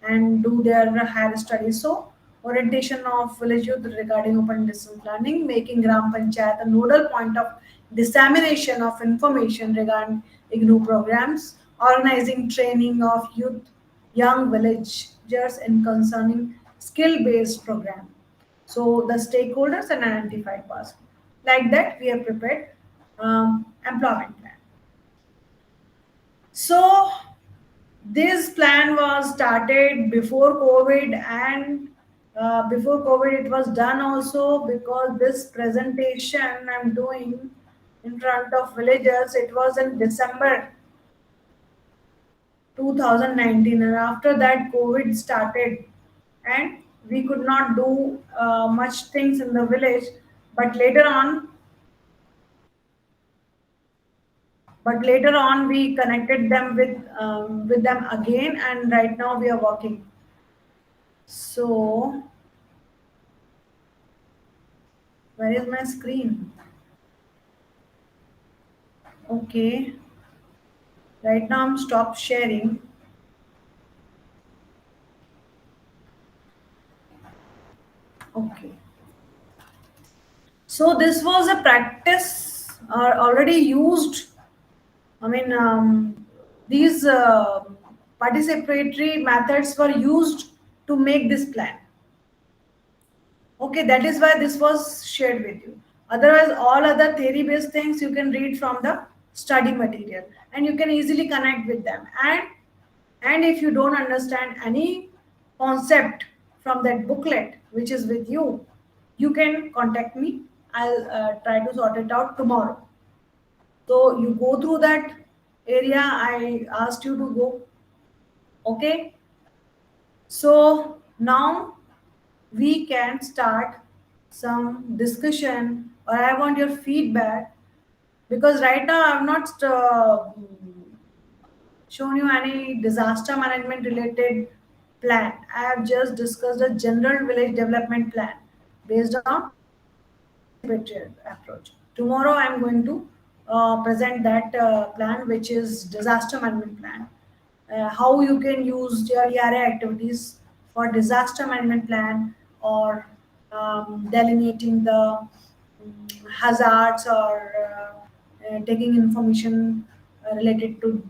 B: and do their higher studies. So, orientation of village youth regarding open distance learning, making Gram Panchayat a nodal point of dissemination of information regarding IGNU programs, organizing training of young villagers in concerning skill-based program. So, the stakeholders and identified person. Like that, we have prepared employment plan. So, this plan was started before COVID, and before COVID it was done also, because this presentation I'm doing in front of villagers, it was in December 2019, and after that COVID started, and we could not do much things in the village. But later on we connected them with them again, and right now we are working. So, where is my screen? Okay, right now I'm stop sharing. Okay, so this was a practice already used. I mean, these participatory methods were used to make this plan. Okay, that is why this was shared with you. Otherwise, all other theory-based things you can read from the study material, and you can easily connect with them. And if you don't understand any concept from that booklet which is with you, you can contact me. I'll try to sort it out tomorrow. So you go through that area I asked you to go. Okay. So now we can start some discussion, or I want your feedback, because right now I've not shown you any disaster management related plan. I have just discussed a general village development plan based on participatory approach. Tomorrow I'm going to present that plan, which is disaster management plan. How you can use your ERA activities for disaster management plan, or delineating the hazards, or taking information related to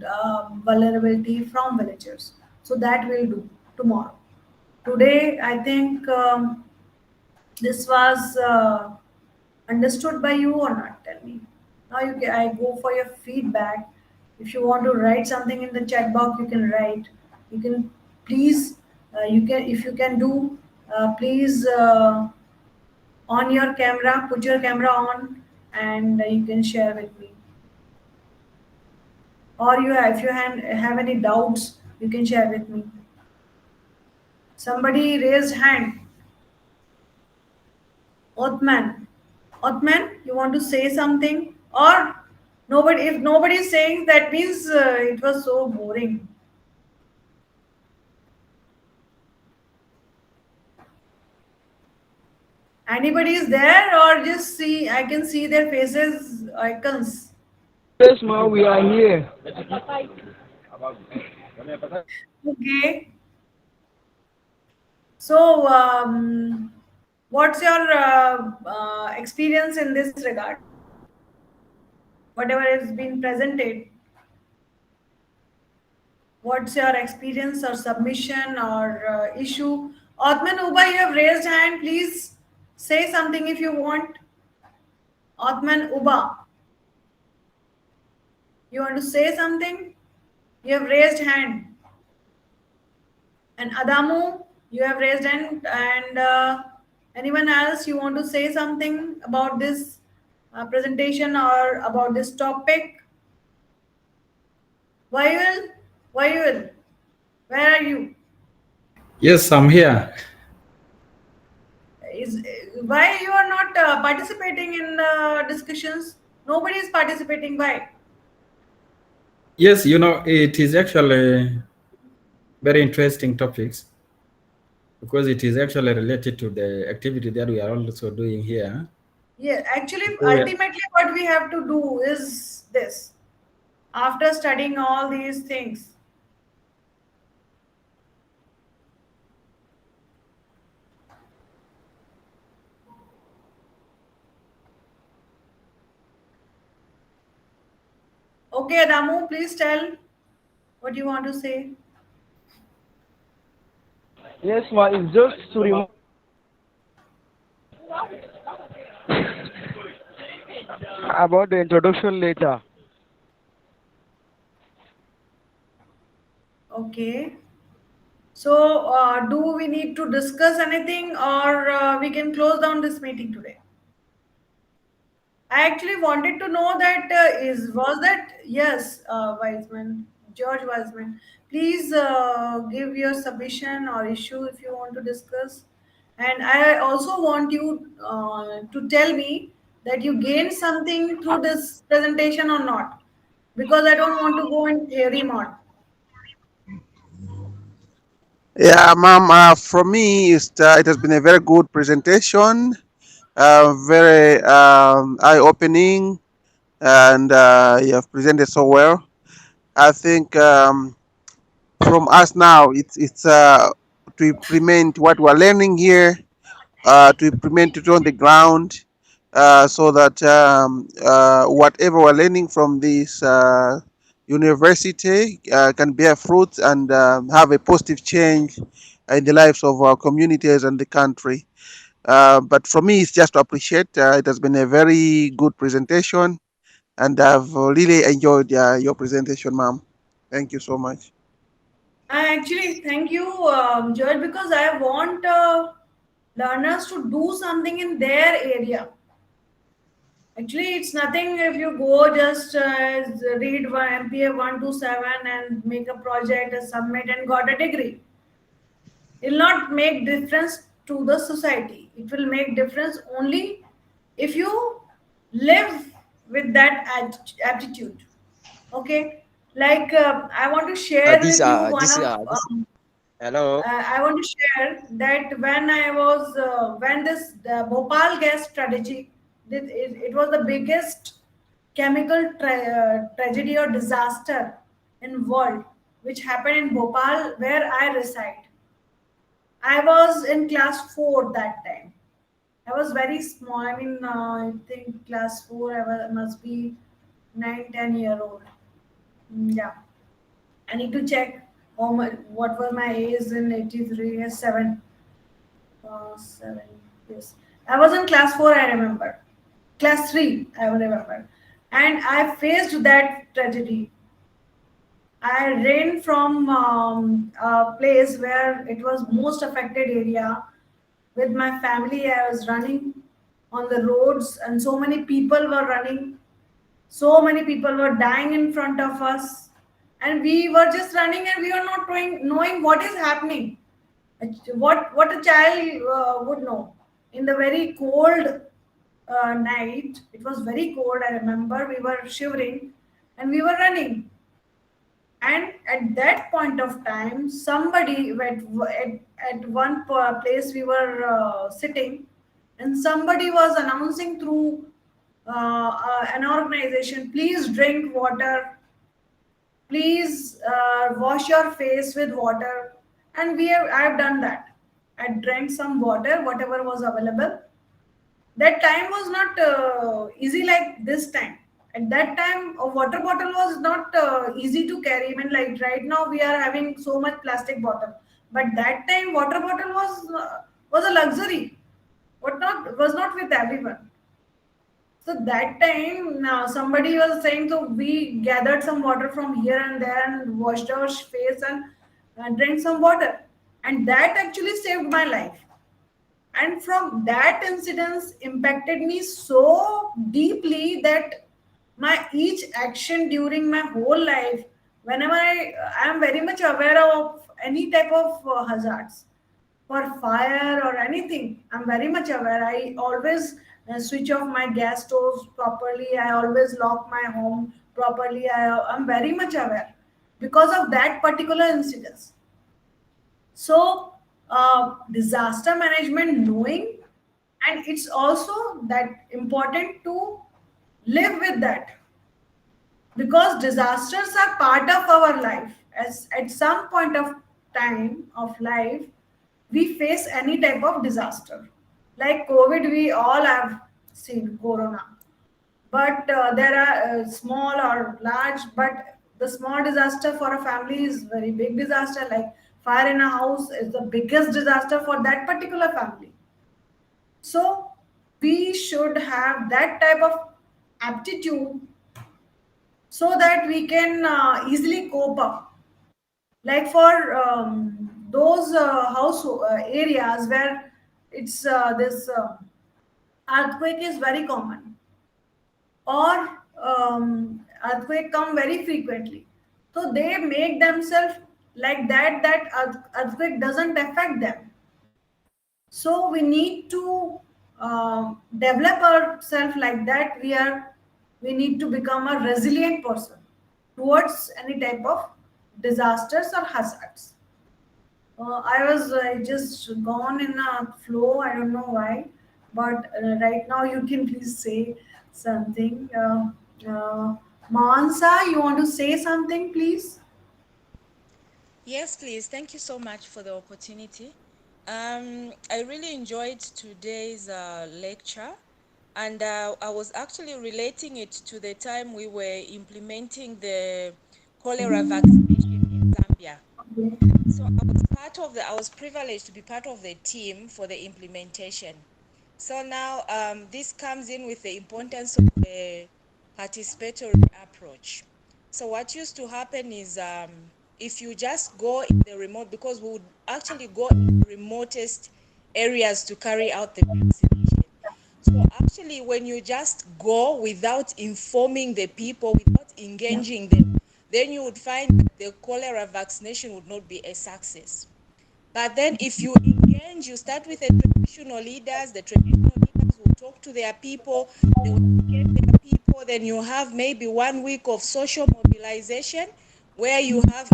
B: vulnerability from villagers. So that we'll do tomorrow. Today, I think this was understood by you or not. Tell me. Now I go for your feedback. If you want to write something in the chat box, you can write. You can please, you can, if you can do, please on your camera, put your camera on, and you can share with me. Or if you have any doubts, you can share with me. Somebody raised hand. Othman. Othman, you want to say something? Or nobody? If nobody is saying, that means it was so boring. Anybody is there, or just see? I can see their faces icons.
H: Yes, ma, we are here.
B: Okay. So, what's your experience in this regard? Whatever has been presented, what's your experience or submission or issue? Othman Uba, you have raised hand. Please say something if you want. Othman Uba, you want to say something? You have raised hand. And Adamu, you have raised hand. And anyone else you want to say something about this presentation or about this topic? Why will? Why will? Where are you?
I: Yes, I'm here.
B: Is why you are not participating in discussions? Nobody is participating. Why?
I: Yes, it is actually very interesting topics because it is actually related to the activity that we are also doing here.
B: Yeah, actually,
I: So
B: ultimately, what we have to do is this. After studying all these things, okay, Adamu, please tell what you want to say.
H: Yes, ma, it's just to remind about the introduction later.
B: Okay. So, do we need to discuss anything, or we can close down this meeting today? I actually wanted to know that is was that yes, Wiseman, George Wiseman. Please give your submission or issue if you want to discuss. And I also want you to tell me that you gained something through this presentation or not, because I don't want to go in theory mode.
J: Yeah, ma'am. For me, it has been a very good presentation, very eye-opening, and you have presented so well. I think from us now, it's to implement what we're learning here, to implement it on the ground, so that whatever we're learning from this university can bear fruit and have a positive change in the lives of our communities and the country. But for me, it's just to appreciate. It has been a very good presentation, and I've really enjoyed your presentation, ma'am. Thank you so much.
B: I actually thank you, George, because I want learners to do something in their area. Actually, it's nothing if you go just read one MPA 127 and make a project, submit, and got a degree. It will not make difference to the society. It will make difference only if you live with that aptitude. Okay, like I want to share
K: This
B: with you one
K: this
B: of.
K: hello.
B: I want to share that when I was when this the Bhopal gas strategy, it was the biggest chemical tragedy or disaster in world, which happened in Bhopal where I reside. I was in class 4 that time. I was very small. I mean, I think class 4. Must be 9, 10 year old. Yeah. I need to check what was my age in 83. Yes, 7. 7. Yes. I was in class 4, I remember. Class 3, I remember. And I faced that tragedy. I ran from a place where it was most affected area with my family. I was running on the roads, and so many people were running. So many people were dying in front of us, and we were just running, and we were not knowing what is happening. What a child would know. In the very cold night, it was very cold. I remember we were shivering, and we were running. And at that point of time, somebody at one place we were sitting, and somebody was announcing through an organization, please drink water, please wash your face with water. And I have done that. I drank some water, whatever was available. That time was not easy like this time. At that time, a water bottle was not easy to carry. Even like right now, we are having so much plastic bottle, but that time, water bottle was a luxury. What not was not with everyone. So that time, somebody was saying, so we gathered some water from here and there and washed our face and drank some water, and that actually saved my life. And from that incident impacted me so deeply that my each action during my whole life, whenever I am very much aware of any type of hazards for fire or anything, I'm very much aware. I always switch off my gas stoves properly. I always lock my home properly. I'm very much aware because of that particular incident. So disaster management knowing, and it's also that important to live with that, because disasters are part of our life. As at some point of time of life we face any type of disaster, like COVID, we all have seen corona. But there are small or large, but the small disaster for a family is very big disaster, like fire in a house is the biggest disaster for that particular family. So we should have that type of aptitude so that we can easily cope up, like for those house areas where it's this earthquake is very common, or earthquake come very frequently, so they make themselves like that earthquake doesn't affect them. So we need to develop ourselves like that. We need to become a resilient person towards any type of disasters or hazards. I just gone in a flow. I don't know why, but right now you can please say something. Mansa, you want to say something, please?
F: Yes, please. Thank you so much for the opportunity. I really enjoyed today's lecture, and I was actually relating it to the time we were implementing the cholera vaccination in Zambia. So I was privileged to be part of the team for the implementation. So now this comes in with the importance of the participatory approach. So what used to happen is if you just go in the remote, because we would actually go in the remotest areas to carry out the vaccination. So actually when you just go without informing the people, without engaging them, then you would find that the cholera vaccination would not be a success. But then if you engage, you start with the traditional leaders will talk to their people, they will engage their people, then you have maybe 1 week of social mobilization where you have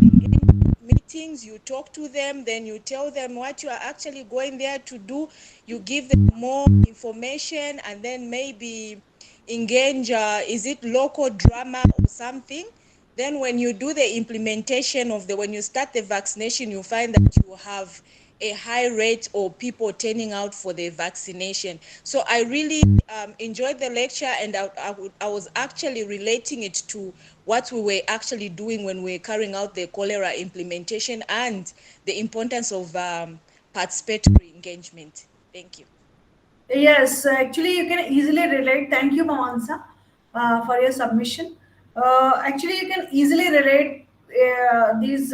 F: meetings, you talk to them, then you tell them what you are actually going there to do, you give them more information, and then maybe engage, is it local drama or something? Then when you do the implementation of when you start the vaccination, you find that you have a high rate of people turning out for the vaccination. So I really enjoyed the lecture, and I was actually relating it to what we were actually doing when we were carrying out the cholera implementation and the importance of participatory engagement. Thank you.
B: Yes, actually, you can easily relate. Thank you, Mamansa, for your submission. Actually, you can easily relate these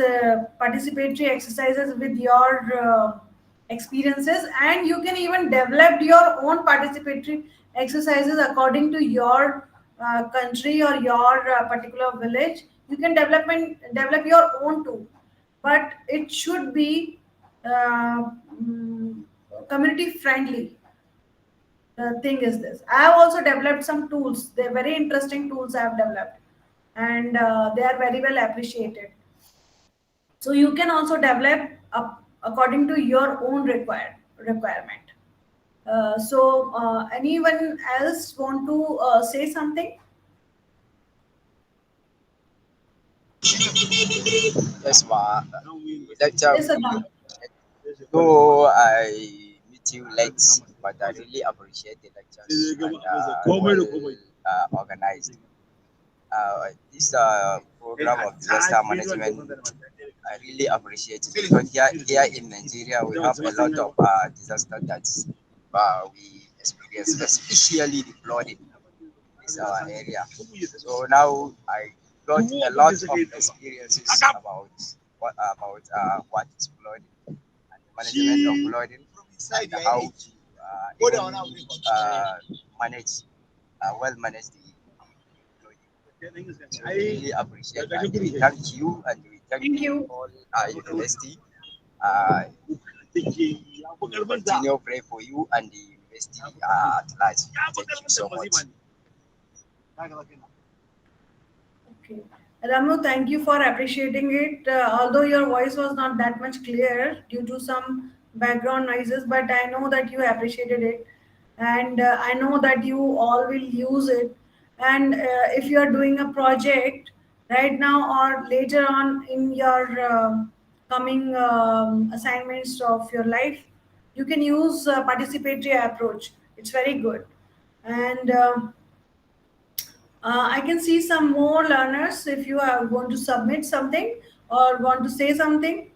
B: participatory exercises with your experiences, and you can even develop your own participatory exercises according to your country or your particular village. You can develop your own too, but it should be community friendly. The thing is this, I have also developed some tools. They're very interesting tools I have developed, and they are very well appreciated. So you can also develop according to your own requirement. Anyone else want to say something?
K: Yes, ma. Lecture
B: Yes,
K: we
B: Adam.
K: though I meet you late, but I really appreciate the lectures and well organized. This program of disaster management, I really appreciate it because here in Nigeria we have a lot of disaster that we experience, especially the flooding in this our area. So now I got a lot of experiences about what is flooding and the management of flooding and how to even manage well manage the flooding. So we really appreciate and we thank you and we thank
B: Thank
K: the
B: you.
K: whole university. Uh, we continue pray for you and the university at large. Thank you so much.
B: Okay. Ramu, thank you for appreciating it. Although your voice was not that much clear due to some background noises, but I know that you appreciated it, and I know that you all will use it. And if you are doing a project right now or later on in your coming assignments of your life, you can use participatory approach. It's very good, and. I can see some more learners if you are going to submit something or want to say something.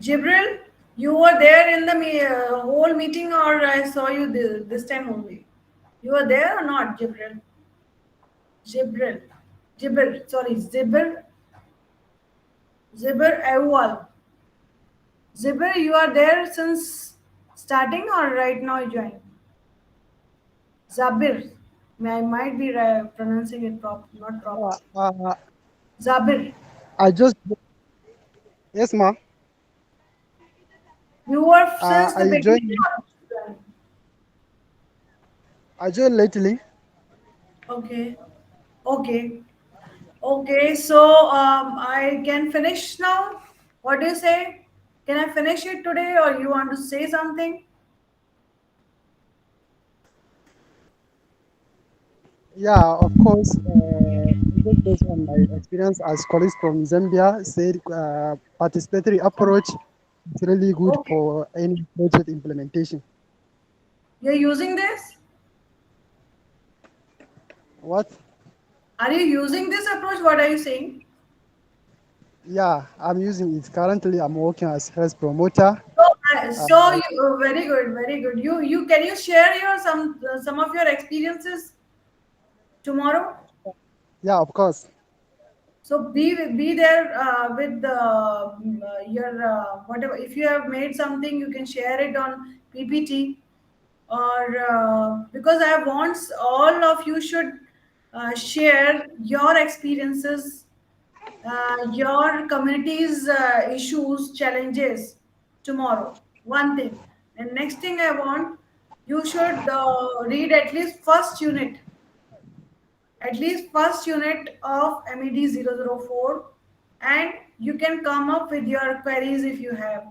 B: Jibril, you were there in the whole meeting or I saw you this time only? You were there or not, Jibril? Jibril. Jibril, sorry, Zibir Awal. Zibir, you are there since starting or right now you joined? Zabir. I might be pronouncing it not proper.
L: Uh, uh,
B: Zabir.
L: I just yes, ma.
B: You were since the
L: I
B: beginning.
L: joined. I joined lately.
B: Okay. Okay. Okay. So I can finish now. What do you say? Can I finish it today, or you want to say something?
L: Yeah, of course. Just based on my experience as colleagues from Zambia said, participatory approach is really good
B: Okay.
L: for any project implementation.
B: You're using this?
L: What?
B: Are you using this approach? What are you saying?
L: Yeah, I'm using it currently. I'm working as health promoter.
B: So,
L: Uh,
B: very good, very good. You can you share your some of your experiences tomorrow?
L: yeah, of course.
B: So be there with your whatever. If you have made something, you can share it on PPT or because I want all of you should share your experiences, your community's issues, challenges tomorrow. One thing, and next thing I want you should read at least first unit of MED 004, and you can come up with your queries if you have.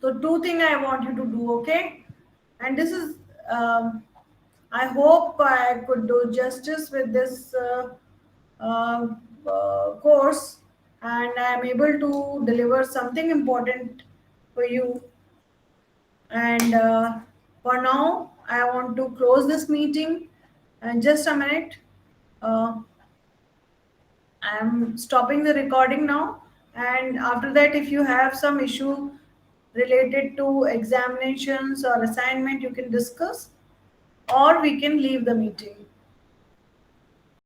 B: So two things I want you to do, okay? And this is, I hope I could do justice with this uh, course, and I am able to deliver something important for you. And for now, I want to close this meeting. And just a minute. Uh, I'm stopping the recording now. And after that, if you have some issue related to examinations or assignment, you can discuss or we can leave the meeting.